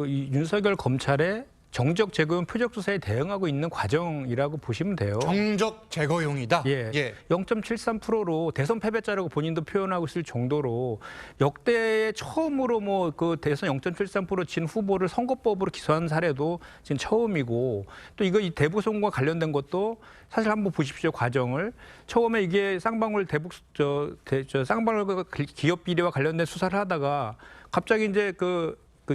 이 윤석열 검찰의 정적 제거용 표적 수사에 대응하고 있는 과정이라고 보시면 돼요. 정적 제거용이다. 0.73%로 대선 패배자라고 본인도 표현하고 있을 정도로 역대 처음으로 대선 0.73% 진 후보를 선거법으로 기소한 사례도 지금 처음이고 또 이 대북 송과 관련된 것도 사실 한번 보십시오 과정을 처음에 이게 쌍방울 쌍방울 기업 비리와 관련된 수사를 하다가 갑자기 이제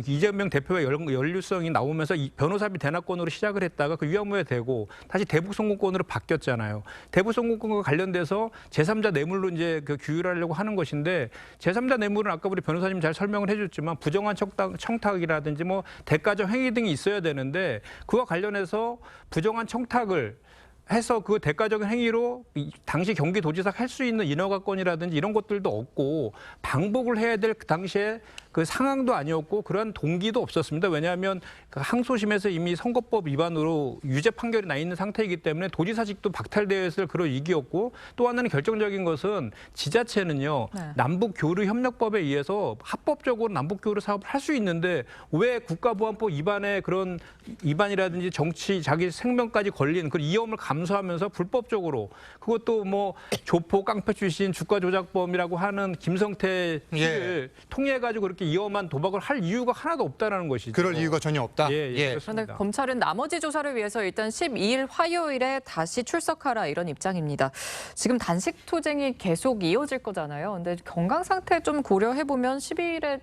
이재명 대표의 연루성이 나오면서 변호사비 대납권으로 시작을 했다가 위안부에 되고 다시 대북 송금권으로 바뀌었잖아요. 대북 송금권과 관련돼서 제3자 뇌물로 이제 규율하려고 하는 것인데 제3자 뇌물은 아까 우리 변호사님 잘 설명을 해줬지만 부정한 청탁이라든지 대가적 행위 등이 있어야 되는데 그와 관련해서 부정한 청탁을 해서 그 대가적인 행위로 당시 경기도지사가 할 수 있는 인허가권이라든지 이런 것들도 없고 방법을 해야 될 그 당시에 그 상황도 아니었고 그런 동기도 없었습니다. 왜냐하면 항소심에서 이미 선거법 위반으로 유죄 판결이 나 있는 상태이기 때문에 도지사직도 박탈되어 있을 그런 위기였고 또 하나는 결정적인 것은 지자체는요. 남북교류협력법에 의해서 합법적으로 남북교류 사업을 할 수 있는데 왜 국가보안법 위반의 그런 위반이라든지 정치 자기 생명까지 걸린 그 위험을 감수하면서 불법적으로 그것도 조폭 깡패 출신 주가조작범이라고 하는 김성태 씨를 통해 가지고 그렇게 위험한 도박을 할 이유가 하나도 없다라는 것이죠. 그럴 이유가 전혀 없다. 그런데 검찰은 나머지 조사를 위해서 일단 12일 화요일에 다시 출석하라 이런 입장입니다. 지금 단식 투쟁이 계속 이어질 거잖아요. 근데 건강 상태 좀 고려해 보면 12일에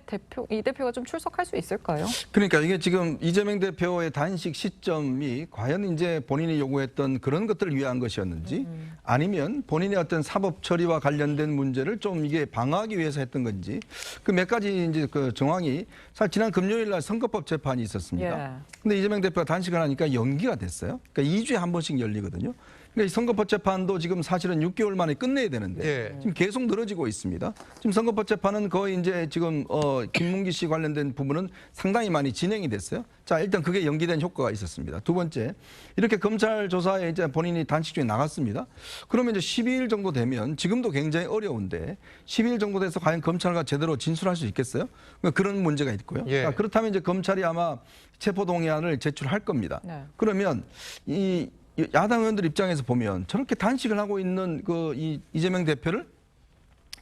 이 대표가 좀 출석할 수 있을까요? 그러니까 이게 지금 이재명 대표의 단식 시점이 과연 이제 본인이 요구했던 그런 것들을 위한 것이었는지 아니면 본인의 어떤 사법 처리와 관련된 문제를 좀 이게 방어하기 위해서 했던 건지 그 몇 가지 이제 그 정황이 사실 지난 금요일 날 선거법 재판이 있었습니다. 근데 이재명 대표가 단식을 하니까 연기가 됐어요. 그러니까 2주에 한 번씩 열리거든요. 그러니까 이 선거법 재판도 지금 사실은 6개월 만에 끝내야 되는데 지금 계속 늘어지고 있습니다. 지금 선거법 재판은 거의 이제 지금 김문기 씨 관련된 부분은 상당히 많이 진행이 됐어요. 자, 일단 그게 연기된 효과가 있었습니다. 두 번째, 이렇게 검찰 조사에 이제 본인이 단식 중에 나갔습니다. 그러면 이제 12일 정도 되면 지금도 굉장히 어려운데 12일 정도 돼서 과연 검찰과 제대로 진술할 수 있겠어요? 그런 문제가 있고요. 자, 그렇다면 이제 검찰이 아마 체포동의안을 제출할 겁니다. 그러면 이 야당 의원들 입장에서 보면 저렇게 단식을 하고 있는 이 이재명 대표를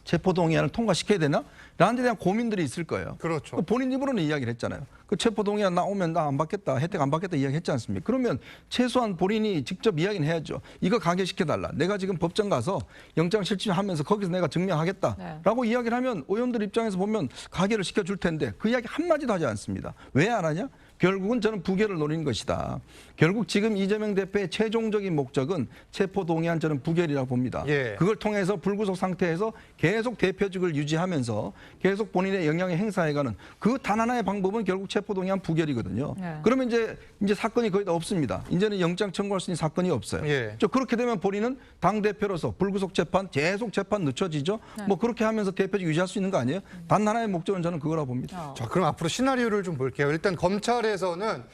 체포동의안을 통과시켜야 되나? 라는 데 대한 고민들이 있을 거예요. 그렇죠. 본인 입으로는 이야기를 했잖아요. 그 체포동의안 나오면 나 안 받겠다, 혜택 안 받겠다 이야기했지 않습니까? 그러면 최소한 본인이 직접 이야기는 해야죠. 이거 가결시켜달라. 내가 지금 법정 가서 영장 실질하면서 거기서 내가 증명하겠다라고 이야기를 하면 의원들 입장에서 보면 가결을 시켜줄 텐데 그 이야기 한마디도 하지 않습니다. 왜 안 하냐? 결국은 저는 부결을 노리는 것이다. 결국 지금 이재명 대표의 최종적인 목적은 체포동의안 저는 부결이라고 봅니다. 예. 그걸 통해서 불구속 상태에서 계속 대표직을 유지하면서 계속 본인의 영향을 행사해가는 그 단 하나의 방법은 결국 체포동의안 부결이거든요. 네. 그러면 이제 사건이 거의 다 없습니다. 이제는 영장 청구할 수 있는 사건이 없어요. 예. 그렇게 되면 본인은 당 대표로서 불구속 재판 계속 재판 늦춰지죠. 뭐 그렇게 하면서 대표직 유지할 수 있는 거 아니에요? 단 하나의 목적은 저는 그거라고 봅니다. 자, 그럼 앞으로 시나리오를 좀 볼게요. 일단 검찰에서는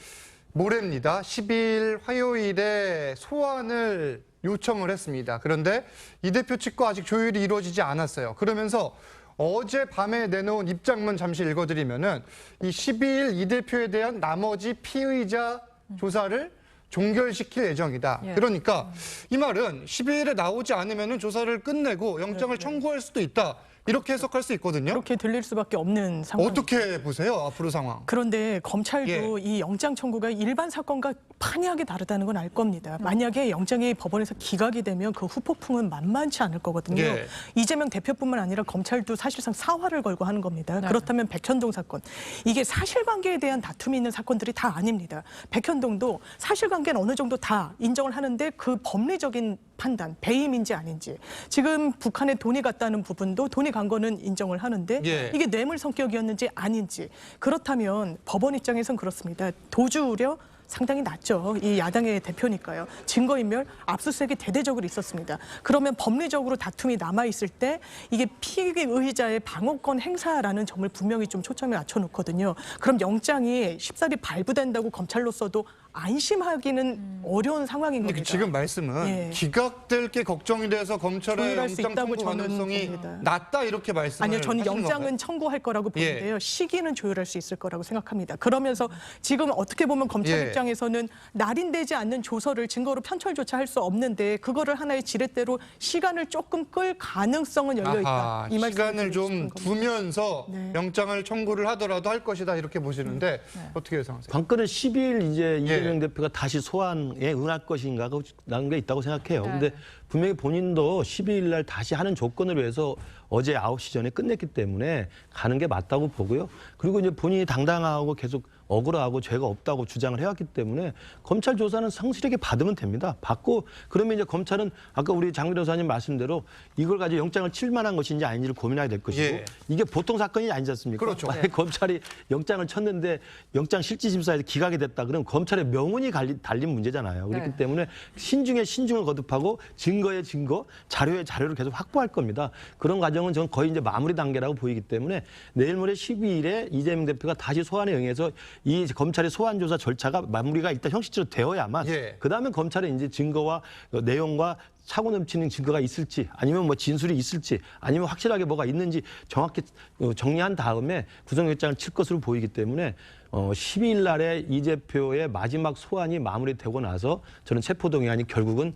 모레입니다. 12일 화요일에 소환을 요청을 했습니다. 그런데 이 대표 측과 아직 조율이 이루어지지 않았어요. 그러면서 어제 밤에 내놓은 입장문 잠시 읽어드리면은 이 12일 이 대표에 대한 나머지 피의자 조사를 종결시킬 예정이다. 예. 그러니까 이 말은 12일에 나오지 않으면은 조사를 끝내고 영장을 청구할 수도 있다. 이렇게 해석할 수 있거든요. 그렇게 들릴 수밖에 없는 상황. 어떻게 보세요? 앞으로 상황. 그런데 검찰도 이 영장 청구가 일반 사건과 판이하게 다르다는 건 알 겁니다. 만약에 영장이 법원에서 기각이 되면 그 후폭풍은 만만치 않을 거거든요. 예. 이재명 대표뿐만 아니라 검찰도 사실상 사활을 걸고 하는 겁니다. 그렇다면 백현동 사건. 이게 사실관계에 대한 다툼이 있는 사건들이 다 아닙니다. 백현동도 사실관계는 어느 정도 다 인정을 하는데 그 법리적인 판단, 배임인지 아닌지. 지금 북한에 돈이 갔다는 부분도 돈이 간 거는 인정을 하는데 예. 이게 뇌물 성격이었는지 아닌지. 그렇다면 법원 입장에선 그렇습니다. 도주 우려 상당히 낮죠. 이 야당의 대표니까요. 증거인멸, 압수수색이 대대적으로 있었습니다. 그러면 법리적으로 다툼이 남아있을 때 이게 피의자의 방어권 행사라는 점을 분명히 좀 초점에 맞춰놓거든요. 그럼 영장이 쉽사리 발부된다고 검찰로서도 안심하기는 어려운 상황인 근데 겁니다. 지금 말씀은 예. 기각될 게 걱정이 돼서 검찰의 조율할 수 영장 있다고 청구 저는 가능성이 봅니다. 낮다 이렇게 말씀을 아니요, 저는 하시는 영장은 건가요? 청구할 거라고 예. 보는데요. 시기는 조율할 수 있을 거라고 생각합니다. 그러면서 지금 어떻게 보면 검찰 예. 입장에서는 날인되지 않는 조서를 증거로 편철조차 할 수 없는데 그거를 하나의 지렛대로 시간을 조금 끌 가능성은 열려 있다. 아하, 이 말씀을 시간을 드리고 좀 싶은 겁니다. 두면서 네. 영장을 청구를 하더라도 할 것이다 이렇게 보시는데 어떻게 예상하세요? 관건은 12일 이제 예. 이재명 대표가 다시 소환에 응할 것인가 라는 게 있다고 생각해요. 근데 분명히 본인도 12일 날 다시 하는 조건으로 해서 어제 9시 전에 끝냈기 때문에 가는 게 맞다고 보고요. 그리고 이제 본인이 당당하고 계속 억울하고 죄가 없다고 주장을 해왔기 때문에 검찰 조사는 성실하게 받으면 됩니다. 받고 그러면 이제 검찰은 아까 우리 장 변호사님 말씀대로 이걸 가지고 영장을 칠 만한 것인지 아닌지를 고민해야 될 것이고 예. 이게 보통 사건이 아니지 않습니까? 그렇죠. 만약에 검찰이 영장을 쳤는데 영장 실질심사에서 기각이 됐다. 그러면 검찰의 명운이 달린 문제잖아요. 그렇기 네. 때문에 신중에 신중을 거듭하고 증거에 증거, 자료에 자료를 계속 확보할 겁니다. 그런 과정은 저는 거의 이제 마무리 단계라고 보이기 때문에 내일 모레 12일에 이재명 대표가 다시 소환에 응해서 이 검찰의 소환 조사 절차가 마무리가 일단 형식적으로 되어야만 예. 그다음에 검찰의 이제 증거와 내용과 차고 넘치는 증거가 있을지 아니면 뭐 진술이 있을지 아니면 확실하게 뭐가 있는지 정확히 정리한 다음에 구속영장을 칠 것으로 보이기 때문에 12일 날에 이 대표의 마지막 소환이 마무리되고 나서 저는 체포동의안이 결국은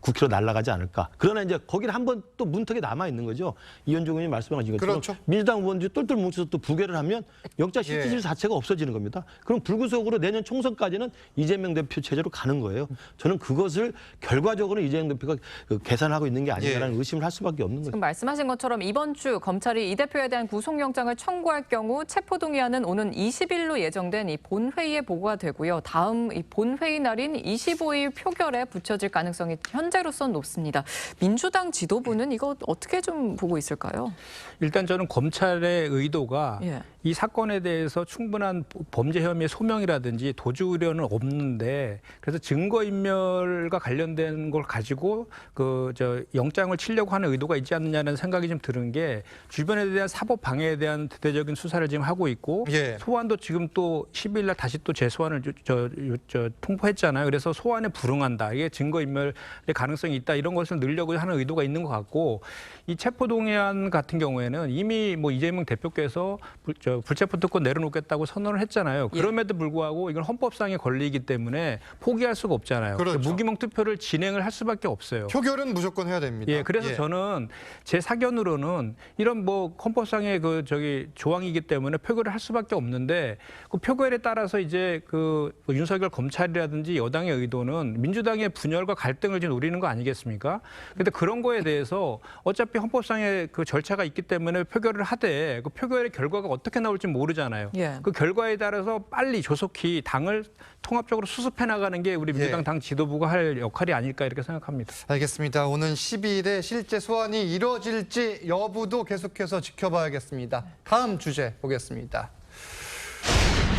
국회로 날아가지 않을까. 그러나 이제 거기는 한 번 또 문턱에 남아 있는 거죠. 이현종 의원이 말씀하신 것처럼 그렇죠. 민주당 의원들이 똘똘 뭉쳐서 또 부결을 하면 영장 실질질 자체가 없어지는 겁니다. 그럼 불구속으로 내년 총선까지는 이재명 대표 체제로 가는 거예요. 저는 그것을 결과적으로 이재명 대표가 계산하고 있는 게 아닌가라는 의심을 할 수밖에 없는 거죠. 지금 말씀하신 것처럼 이번 주 검찰이 이 대표에 대한 구속영장을 청구할 경우 체포동의안은 오는 20일로 예정된 이 본회의에 보고가 되고요. 다음 이 본회의 날인 25일 표결에 붙여질 가능성이 현재로선 높습니다. 민주당 지도부는 이거 어떻게 좀 보고 있을까요? 일단 저는 검찰의 의도가 예. 이 사건에 대해서 충분한 범죄 혐의의 소명이라든지 도주 우려는 없는데 그래서 증거인멸과 관련된 걸 가지고 영장을 치려고 하는 의도가 있지 않느냐는 생각이 좀 드는 게 주변에 대한 사법 방해에 대한 대대적인 수사를 지금 하고 있고 예. 소환도 지금 또 10일 날 다시 또 재소환을 통보했잖아요. 그래서 소환에 불응한다. 이게 증거인멸의 가능성이 있다. 이런 것을 늘려고 하는 의도가 있는 것 같고 이 체포동의안 같은 경우에는 이미 뭐 이재명 대표께서 저 불체포 특권 내려놓겠다고 선언을 했잖아요. 그럼에도 불구하고 이건 헌법상의 권리이기 때문에 포기할 수가 없잖아요. 그렇죠. 무기명 투표를 진행을 할 수밖에 없어요. 표결은 무조건 해야 됩니다. 예, 그래서 저는 제 사견으로는 이런 뭐 헌법상의 그 조항이기 때문에 표결을 할 수밖에 없는데 그 표결에 따라서 이제 그 윤석열 검찰이라든지 여당의 의도는 민주당의 분열과 갈등을 지금 노리는 거 아니겠습니까? 근데 그런 거에 대해서 어차피 헌법상의 그 절차가 있기 때문에 표결을 하되 그 표결의 결과가 어떻게 나올지 모르잖아요. 그 결과에 따라서 빨리 조속히 당을 통합적으로 수습해 나가는 게 우리 민주당 당 지도부가 할 역할이 아닐까 이렇게 생각합니다. 알겠습니다. 오는 12일에 실제 소환이 이뤄질지 여부도 계속해서 지켜봐야겠습니다. 다음 주제 보겠습니다.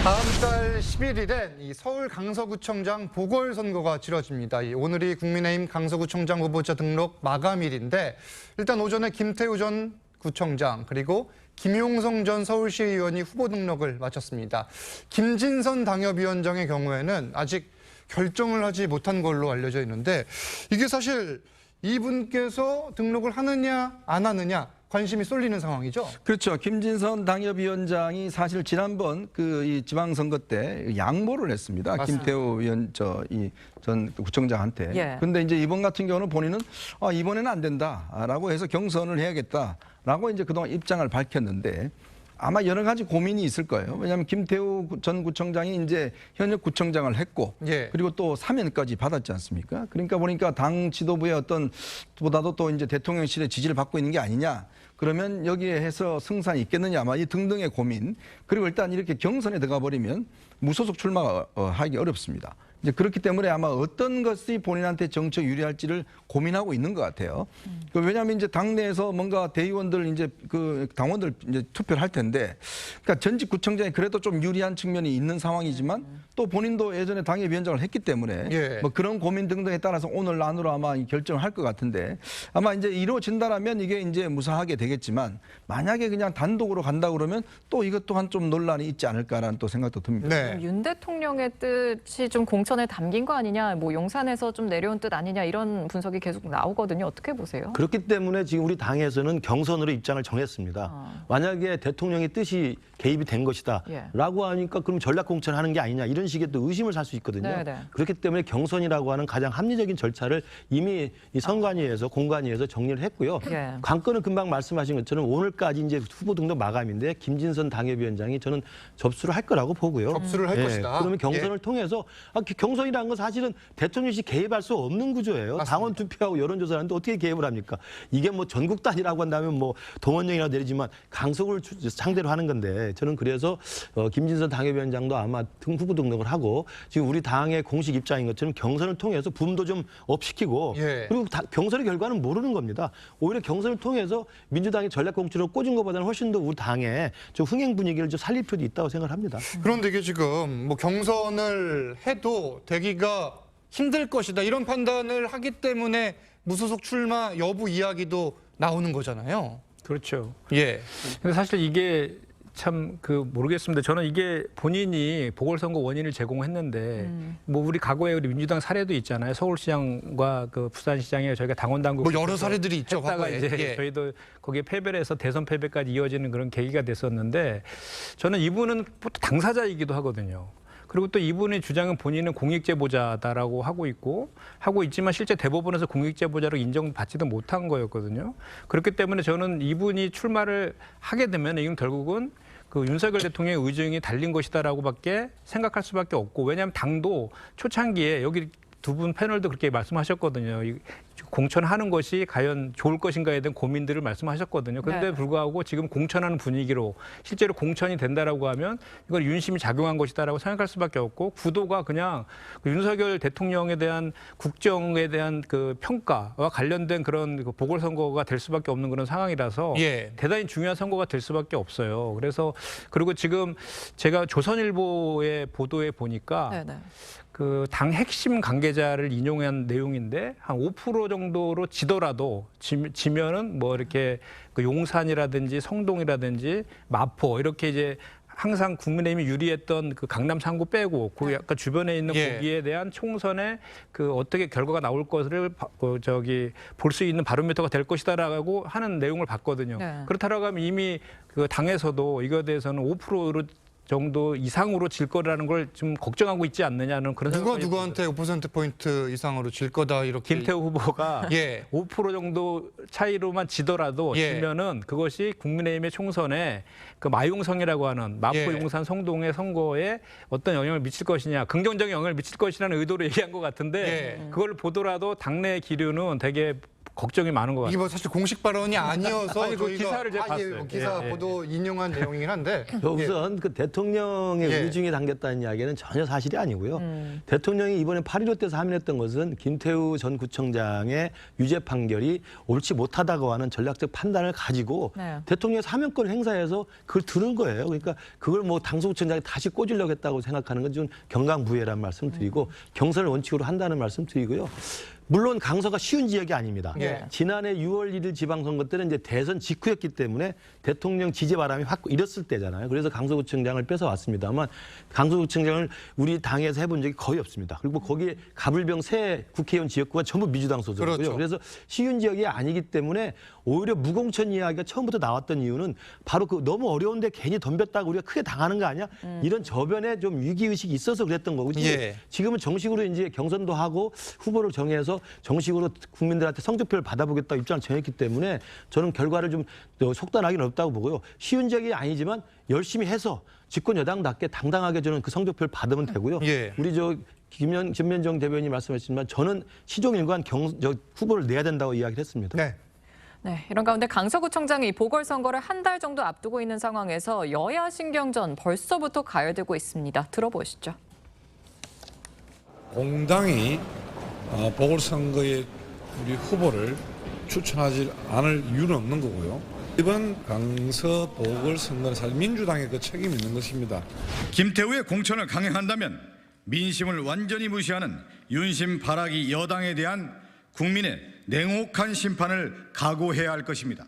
다음 달 11일엔 이 서울 강서구청장 보궐선거가 치러집니다. 오늘이 국민의힘 강서구청장 후보자 등록 마감일인데 일단 오전에 김태우 전 구청장 그리고 김용성 전 서울시의원이 후보 등록을 마쳤습니다. 김진선 당협위원장의 경우에는 아직 결정을 하지 못한 걸로 알려져 있는데 이게 사실 이분께서 등록을 하느냐 안 하느냐 관심이 쏠리는 상황이죠. 그렇죠. 김진선 당협위원장이 사실 지난번 이 지방선거 때 양보를 했습니다. 맞습니다. 김태우 전 구청장한테. 그런데 이제 이번 같은 경우는 본인은 이번에는 안 된다라고 해서 경선을 해야겠다라고 이제 그동안 입장을 밝혔는데 아마 여러 가지 고민이 있을 거예요. 왜냐하면 김태우 전 구청장이 이제 현역 구청장을 했고 그리고 또 사면까지 받았지 않습니까? 그러니까 보니까 당 지도부의 어떤 보다도 또 이제 대통령실의 지지를 받고 있는 게 아니냐. 그러면 여기에 해서 승산이 있겠느냐 아마 이 등등의 고민. 그리고 일단 이렇게 경선에 들어가 버리면 무소속 출마하기 어렵습니다. 이제 그렇기 때문에 아마 어떤 것이 본인한테 정책 유리할지를 고민하고 있는 것 같아요. 왜냐하면 이제 당내에서 뭔가 대의원들 이제 그 당원들 이제 투표를 할 텐데, 그러니까 전직 구청장이 그래도 좀 유리한 측면이 있는 상황이지만 또 본인도 예전에 당협위원장을 했기 때문에 뭐 그런 고민 등등에 따라서 오늘 안으로 아마 결정을 할 것 같은데 아마 이제 이루어진다라면 이게 이제 무사하게 되겠지만 만약에 그냥 단독으로 간다 그러면 또 이것 또한 좀 논란이 있지 않을까라는 또 생각도 듭니다. 윤 대통령의 뜻이 좀 공천에 담긴 거 아니냐, 뭐 용산에서 좀 내려온 뜻 아니냐 이런 분석이 계속 나오거든요. 어떻게 보세요? 그렇기 때문에 지금 우리 당에서는 경선으로 입장을 정했습니다. 만약에 대통령의 뜻이 개입이 된 것이다라고 하니까 그럼 전략 공천하는 게 아니냐 이런 식의 또 의심을 살 수 있거든요. 그렇기 때문에 경선이라고 하는 가장 합리적인 절차를 이미 이 선관위에서 공관위에서 정리를 했고요. 관건은 금방 말씀하신 것처럼 오늘까지 이제 후보 등록 마감인데 김진선 당협위원장이 저는 접수를 할 거라고 보고요. 접수를 할 것이다. 그러면 경선을 통해서 경선이라는 건 사실은 대통령이 개입할 수 없는 구조예요. 맞습니다. 당원 투표하고 여론조사를 하는데 어떻게 개입을 합니까? 이게 뭐 전국 단위라고 한다면 뭐 동원령이라고 내리지만 강서구를 상대로 하는 건데 저는 그래서 김진선 당협위원장도 아마 후보 등록을 하고 지금 우리 당의 공식 입장인 것처럼 경선을 통해서 붐도 좀 업시키고 그리고 경선의 결과는 모르는 겁니다. 오히려 경선을 통해서 민주당이 전략 공천으로 꽂은 것보다는 훨씬 더 우리 당의 좀 흥행 분위기를 좀 살릴 필요도 있다고 생각합니다. 그런데 이게 지금 뭐 경선을 해도 되기가 힘들 것이다 이런 판단을 하기 때문에 무소속 출마 여부 이야기도 나오는 거잖아요. 그렇죠. 근데 사실 이게 참 모르겠습니다. 저는 이게 본인이 보궐선거 원인을 제공했는데 뭐 우리 과거에 우리 민주당 사례도 있잖아요. 서울시장과 그 부산시장에 저희가 당원 당국 뭐 여러 사례들이 있죠. 했다가 이제 저희도 거기에 패배를 해서 대선 패배까지 이어지는 그런 계기가 됐었는데 저는 이분은 당사자이기도 하거든요. 그리고 또 이분의 주장은 본인은 공익제보자다라고 하고 있지만 실제 대법원에서 공익제보자로 인정받지도 못한 거였거든요. 그렇기 때문에 저는 이분이 출마를 하게 되면 이건 결국은 그 윤석열 대통령의 의중이 달린 것이다라고밖에 생각할 수밖에 없고 왜냐하면 당도 초창기에 여기 두 분 패널도 그렇게 말씀하셨거든요. 공천하는 것이 과연 좋을 것인가에 대한 고민들을 말씀하셨거든요. 그런데 불구하고 지금 공천하는 분위기로 실제로 공천이 된다라고 하면 이걸 윤심이 작용한 것이다라고 생각할 수밖에 없고 구도가 그냥 윤석열 대통령에 대한 국정에 대한 그 평가와 관련된 그런 보궐선거가 될 수밖에 없는 그런 상황이라서 대단히 중요한 선거가 될 수밖에 없어요. 그래서 그리고 지금 제가 조선일보의 보도에 보니까 그 당 핵심 관계자를 인용한 내용인데 한 5% 정도로 지더라도 지면은 뭐 이렇게 그 용산이라든지 성동이라든지 마포 이렇게 이제 항상 국민의힘이 유리했던 그 강남 3구 빼고 그 약간 주변에 있는 예. 거기에 대한 총선에 그 어떻게 결과가 나올 것을 볼 수 있는 바로미터가 될 것이다라고 하는 내용을 봤거든요. 네. 그렇다라고 하면 이미 그 당에서도 이거에 대해서는 5% 정도 이상으로 질 거라는 걸 좀 걱정하고 있지 않느냐는 그런 누가 생각이 누구한테 5%포인트 이상으로 질 거다 이렇게. 김태우 후보가 예. 5% 정도 차이로만 지더라도 예. 지면은 그것이 국민의힘의 총선에 그 마용성이라고 하는 마포 예. 용산 성동의 선거에 어떤 영향을 미칠 것이냐, 긍정적인 영향을 미칠 것이라는 의도로 얘기한 것 같은데 예. 그걸 보더라도 당내 기류는 되게 걱정이 많은 것 이게 같아요. 뭐 사실 공식 발언이 아니어서 아니, 그 저희가 기사를 제가 봤어요. 뭐 기사 예, 예. 보도 인용한 내용이긴 한데 우선 그 대통령의 예. 의중이 담겼다는 이야기는 전혀 사실이 아니고요. 대통령이 이번에 8.15 때서 하민했던 것은 김태우 전 구청장의 유죄 판결이 옳지 못하다고 하는 전략적 판단을 가지고 네. 대통령의 사면권 행사에서 그걸 들은 거예요. 그러니까 그걸 뭐 당수구청장이 다시 꽂으려고 했다고 생각하는 건 좀 경강부회라는 말씀 드리고 경선을 원칙으로 한다는 말씀 드리고요. 물론 강서가 쉬운 지역이 아닙니다. 예. 지난해 6월 1일 지방선거 때는 이제 대선 직후였기 때문에 대통령 지지 바람이 확 일었을 때잖아요. 그래서 강서구청장을 뺏어왔습니다만 강서구청장을 우리 당에서 해본 적이 거의 없습니다. 그리고 거기에 가불병 새 국회의원 지역구가 전부 민주당 소속이고요. 그렇죠. 그래서 쉬운 지역이 아니기 때문에 오히려 무공천 이야기가 처음부터 나왔던 이유는 바로 그 너무 어려운데 괜히 덤볐다고 우리가 크게 당하는 거 아니야? 이런 저변에 좀 위기의식이 있어서 그랬던 거고 예. 지금은 정식으로 이제 경선도 하고 후보를 정해서 정식으로 국민들한테 성적표를 받아보겠다 입장을 정했기 때문에 저는 결과를 좀 속단하기는 어렵다고 보고요. 쉬운 지역이 아니지만 열심히 해서 집권 여당답게 당당하게 저는 그 성적표를 받으면 되고요. 예. 우리 김면정 대변인이 말씀하셨지만 저는 시종일관 후보를 내야 된다고 이야기를 했습니다. 네. 네, 이런 가운데 강서구청장이 보궐선거를 한 달 정도 앞두고 있는 상황에서 여야 신경전 벌써부터 가열되고 있습니다. 들어보시죠. 공당이 보궐선거에 우리 후보를 추천하지 않을 이유는 없는 거고요. 이번 강서 보궐선거는 사실 민주당의 그 책임이 있는 것입니다. 김태우의 공천을 강행한다면 민심을 완전히 무시하는 윤심 발악이 여당에 대한 국민의 냉혹한 심판을 각오해야 할 것입니다.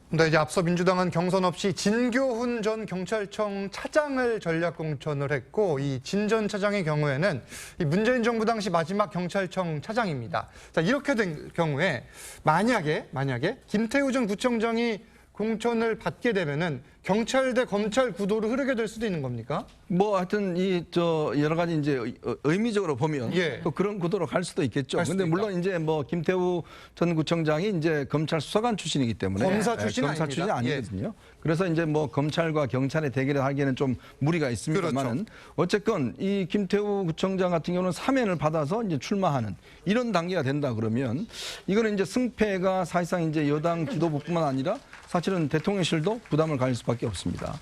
근데 이제 앞서 민주당은 경선 없이 진교훈 전 경찰청 차장을 전략 공천을 했고 이 진 전 차장의 경우에는 이 문재인 정부 당시 마지막 경찰청 차장입니다. 자, 이렇게 된 경우에 만약에 김태우 전 구청장이 공천을 받게 되면은 경찰 대 검찰 구도로 흐르게 될 수도 있는 겁니까? 뭐 하여튼 여러 가지 이제 의미적으로 보면 예. 또 그런 구도로 갈 수도 있겠죠. 갈 수도 근데 물론 있다. 이제 뭐 김태우 전 구청장이 이제 검찰 수사관 출신이기 때문에 검사 출신은 검사 출신이 아닙니다. 아니거든요. 그래서 이제 뭐 검찰과 경찰의 대결을 하기에는 좀 무리가 있습니다만은 그렇죠. 어쨌건 이 김태우 구청장 같은 경우는 사면을 받아서 이제 출마하는 이런 단계가 된다 그러면 이거는 이제 승패가 사실상 이제 여당 지도부뿐만 아니라 사실은 대통령실도 부담을 가질 수밖에 없습니다.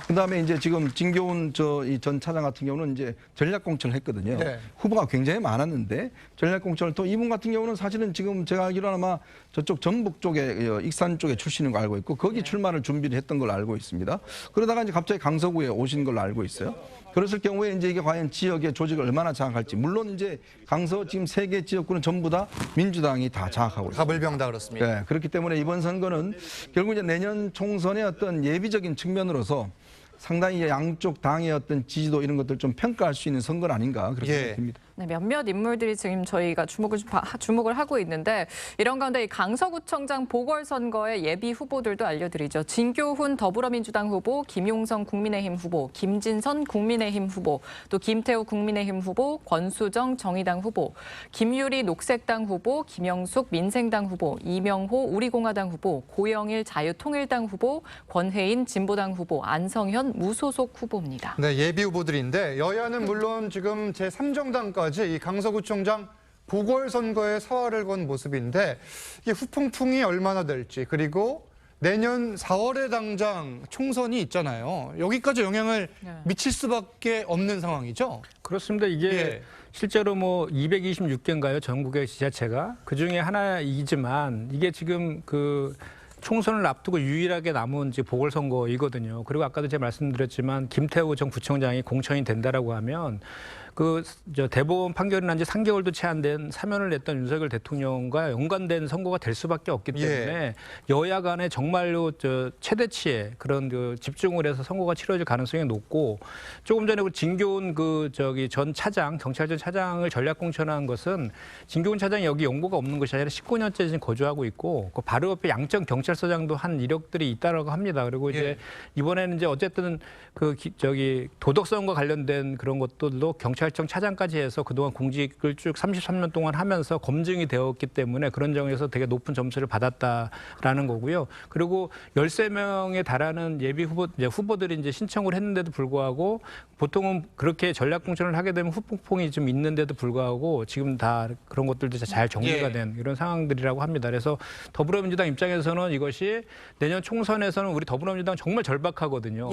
그다음에 이제 지금 진교훈 전 차장 같은 경우는 이제 전략 공천을 했거든요. 네. 후보가 굉장히 많았는데 전략 공천을 또 이분 같은 경우는 사실은 지금 제가 알기로는 아마 저쪽 전북 쪽에 익산 쪽에 출신인 걸 알고 있고 거기 출마를 준비를 했던 걸로 알고 있습니다. 그러다가 이제 갑자기 강서구에 오신 걸로 알고 있어요. 그랬을 경우에 이제 이게 과연 지역의 조직을 얼마나 장악할지. 물론 이제 강서 지금 3개 지역구는 전부 다 민주당이 다 장악하고 있습니다. 가불병 다 그렇습니다. 네, 그렇기 때문에 이번 선거는 결국 이제 내년 총선의 어떤 예비적인 측면으로서 상당히 양쪽 당의 어떤 지지도 이런 것들 좀 평가할 수 있는 선거는 아닌가 그렇게 예. 생각됩니다. 네, 몇몇 인물들이 지금 저희가 주목을 하고 있는데 이런 가운데 이 강서구청장 보궐선거의 예비 후보들도 알려드리죠. 진교훈 더불어민주당 후보, 김용성 국민의힘 후보, 김진선 국민의힘 후보, 또 김태우 국민의힘 후보, 권수정 정의당 후보, 김유리 녹색당 후보, 김영숙 민생당 후보, 이명호 우리공화당 후보, 고영일 자유통일당 후보, 권혜인 진보당 후보, 안성현 무소속 후보입니다. 네, 예비 후보들인데 여야는 물론 지금 제3정당까지 이 강서구청장 보궐선거에 사활을 건 모습인데 이게 후폭풍이 얼마나 될지 그리고 내년 4월에 당장 총선이 있잖아요. 여기까지 영향을 미칠 수밖에 없는 상황이죠. 그렇습니다. 이게 예. 실제로 뭐 226개인가요? 전국의 지자체가 그중에 하나이지만 이게 지금 그 총선을 앞두고 유일하게 남은 이제 보궐선거이거든요. 그리고 아까도 제가 말씀드렸지만 김태우 전 구청장이 공천이 된다라고 하면 저 대법원 판결이 난 지 3개월도 채 안 된 사면을 냈던 윤석열 대통령과 연관된 선고가 될 수밖에 없기 때문에 여야 간에 정말로 저 최대치의 그런 그 집중을 해서 선고가 치러질 가능성이 높고 조금 전에 그 진교훈 전 차장, 경찰청 차장을 전략 공천한 것은 진교훈 차장이 여기 연고가 없는 것이 아니라 19년째 지금 거주하고 있고 그 바로 옆에 양천 경찰서장도 한 이력들이 있다라고 합니다. 그리고 이제 이번에는 이제 어쨌든 도덕성과 관련된 그런 것들도 경찰청 차장까지 해서 그동안 공직을 쭉 33년 동안 하면서 검증이 되었기 때문에 그런 점에서 되게 높은 점수를 받았다라는 거고요. 그리고 13명에 달하는 예비 후보들이 이제 신청을 했는데도 불구하고 보통은 그렇게 전략 공천을 하게 되면 후폭풍이 좀 있는데도 불구하고 지금 다 그런 것들도 잘 정리가 된 이런 상황들이라고 합니다. 그래서 더불어민주당 입장에서는 이것이 내년 총선에서는 우리 더불어민주당 정말 절박하거든요.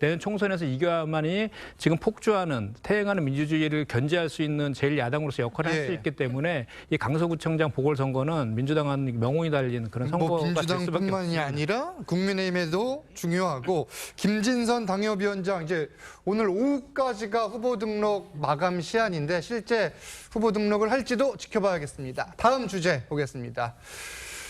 내년 총선에서 이겨야만이 지금 폭주하는 퇴행하는 민주주의를 견제할 수 있는 제일 야당으로서 역할을 할 수 있기 때문에 이 강서구청장 보궐선거는 민주당은 명운이 달린 그런 선거가 될 수밖에 없습니다. 민주당뿐만이 아니라 국민의힘에도 중요하고 김진선 당협위원장 이제 오늘 오후까지가 후보 등록 마감 시한인데 실제 후보 등록을 할지도 지켜봐야겠습니다. 다음 주제 보겠습니다.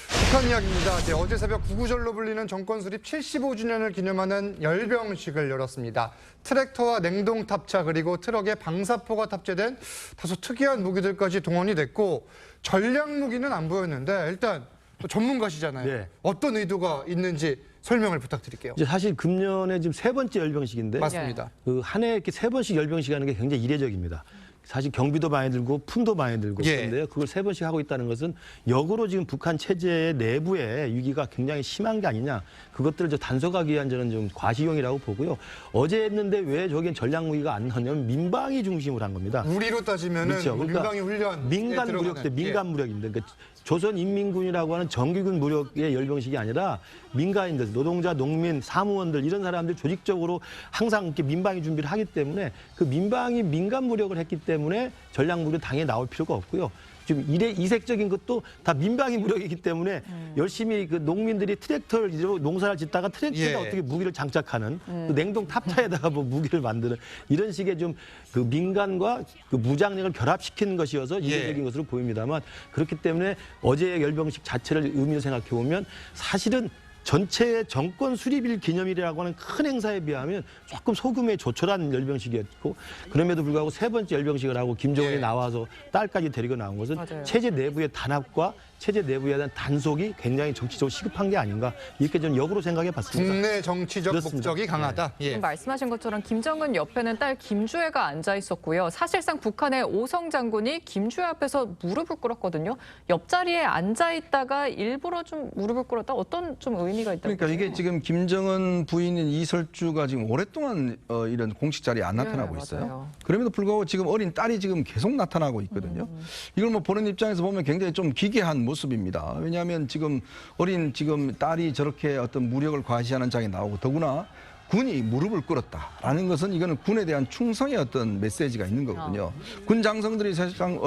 북한 이야기입니다. 어제 새벽 구구절로 불리는 정권 수립 75주년을 기념하는 열병식을 열었습니다. 트랙터와 냉동 탑차 그리고 트럭에 방사포가 탑재된 다소 특이한 무기들까지 동원이 됐고 전략 무기는 안 보였는데 일단 또 전문가시잖아요. 어떤 의도가 있는지 설명을 부탁드릴게요. 이제 사실 금년에 지금 3번째 열병식인데 맞습니다. 그 한 해에 이렇게 3번씩 열병식 하는 게 굉장히 이례적입니다. 사실 경비도 많이 들고 품도 많이 들고 그런데요. 그걸 3번씩 하고 있다는 것은 역으로 지금 북한 체제 내부의 위기가 굉장히 심한 게 아니냐. 그것들을 단속하기 위한 저는 좀 과시용이라고 보고요. 어제 했는데 왜 저기엔 전략 무기가 안 나왔냐면 민방위 중심으로 한 겁니다. 우리로 따지면은 그렇죠. 그러니까 민방위 훈련 민간 무력대 민간 무력입니다. 그러니까 조선인민군이라고 하는 정규군 무력의 열병식이 아니라 민간인들, 노동자, 농민, 사무원들 이런 사람들 조직적으로 항상 이렇게 민방위 준비를 하기 때문에 그 민방위 민간 무력을 했기 때문에 전략 무력 당연히 나올 필요가 없고요. 지금 이색적인 것도 다 민방위 무력이기 때문에 열심히 그 농민들이 트랙터를 농사를 짓다가 트랙터에 어떻게 무기를 장착하는 그 냉동 탑차에다가 뭐 무기를 만드는 이런 식의 좀 그 민간과 그 무장력을 결합시키는 것이어서 이례적인 것으로 보입니다만 그렇기 때문에 어제의 열병식 자체를 의미를 생각해 보면 사실은 전체 정권 수립일 기념일이라고 하는 큰 행사에 비하면 조금 소규모의 조촐한 열병식이었고 그럼에도 불구하고 3번째 열병식을 하고 김정은이 나와서 딸까지 데리고 나온 것은 체제 내부의 단합과 체제 내부에 대한 단속이 굉장히 정치적으로 시급한 게 아닌가 이렇게 저는 역으로 생각해 봤습니다. 국내 정치적 그렇습니다. 목적이 강하다. 말씀하신 것처럼 김정은 옆에는 딸 김주애가 앉아 있었고요. 사실상 북한의 오성 장군이 김주애 앞에서 무릎을 꿇었거든요. 옆자리에 앉아 있다가 일부러 좀 무릎을 꿇었다. 어떤 좀 의미가 있다고 그러니까 이게 보세요? 지금 김정은 부인인 이설주가 지금 오랫동안 이런 공식 자리에 안 나타나고 있어요. 맞아요. 그럼에도 불구하고 지금 어린 딸이 지금 계속 나타나고 있거든요. 이걸 뭐 보는 입장에서 보면 굉장히 좀 기괴한 모습입니다. 왜냐하면 지금 어린 딸이 저렇게 어떤 무력을 과시하는 장이 나오고 더구나 군이 무릎을 꿇었다라는 것은 이거는 군에 대한 충성의 어떤 메시지가 있는 거거든요. 군 장성들이 사실상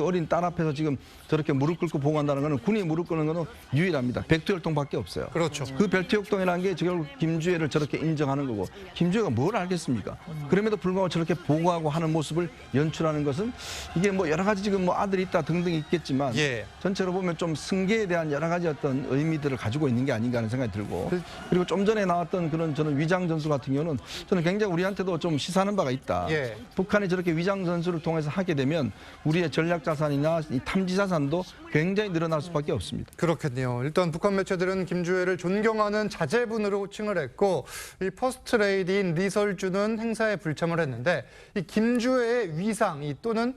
어린 딸 앞에서 지금 저렇게 무릎 꿇고 보고한다는 것은 군이 무릎 꿇는 것은 유일합니다. 백두혈통밖에 없어요. 그렇죠. 그 백두혈통이라는 게 결국 김주애를 저렇게 인정하는 거고 김주애가 뭘 알겠습니까? 그럼에도 불구하고 저렇게 보고하고 하는 모습을 연출하는 것은 이게 뭐 여러 가지 지금 뭐 아들이 있다 등등 있겠지만 전체로 보면 좀 승계에 대한 여러 가지 어떤 의미들을 가지고 있는 게 아닌가 하는 생각이 들고 그리고 좀 전에 나왔던 그런 저는 위장 전술 같은 경우는 저는 굉장히 우리한테도 좀 시사하는 바가 있다. 북한이 저렇게 위장 전술을 통해서 하게 되면 우리의 전략 자산이나 이 탐지 자산도 굉장히 늘어날 수밖에 없습니다. 그렇겠네요. 일단 북한 매체들은 김주애를 존경하는 자제분으로 칭을 했고 이 퍼스트 레이디인 리설주는 행사에 불참을 했는데 이 김주애의 위상 또는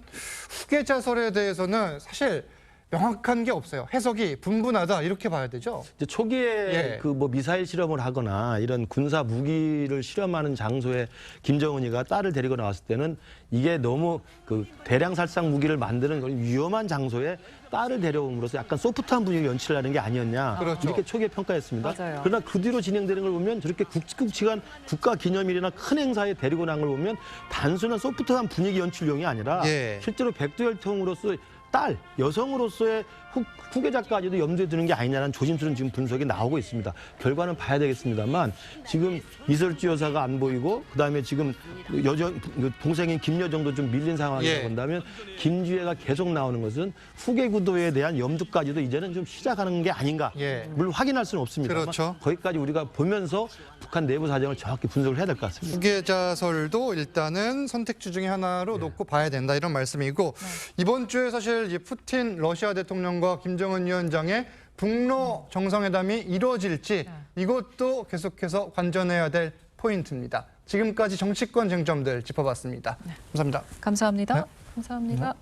후계자설에 대해서는 사실 명확한 게 없어요. 해석이 분분하다 이렇게 봐야 되죠. 이제 초기에 그 뭐 미사일 실험을 하거나 이런 군사 무기를 실험하는 장소에 김정은이가 딸을 데리고 나왔을 때는 이게 너무 그 대량 살상 무기를 만드는 그런 위험한 장소에 딸을 데려옴으로써 약간 소프트한 분위기를 연출하는 게 아니었냐 이렇게 초기에 평가했습니다. 맞아요. 그러나 그 뒤로 진행되는 걸 보면 저렇게 굵직굵직한 국가 기념일이나 큰 행사에 데리고 나온 걸 보면 단순한 소프트한 분위기 연출용이 아니라 실제로 백두혈통으로서 딸, 여성으로서의 후계자까지도 염두에 두는 게 아니냐는 조심스러운 지금 분석이 나오고 있습니다. 결과는 봐야 되겠습니다만 지금 이설주 여사가 안 보이고 그다음에 지금 동생인 김여정도 좀 밀린 상황이라고 본다면 김주혜가 계속 나오는 것은 후계 구도에 대한 염두까지도 이제는 좀 시작하는 게 아닌가. 물론 확인할 수는 없습니다만 그렇죠. 거기까지 우리가 보면서 북한 내부 사정을 정확히 분석을 해야 될 것 같습니다. 후계자설도 일단은 선택지 중에 하나로 놓고 봐야 된다 이런 말씀이고 이번 주에 사실 이제 푸틴 러시아 대통령과 김정은 위원장의 북러 정상회담이 이루어질지 이것도 계속해서 관전해야 될 포인트입니다. 지금까지 정치권 쟁점들 짚어봤습니다. 감사합니다. 감사합니다. 감사합니다.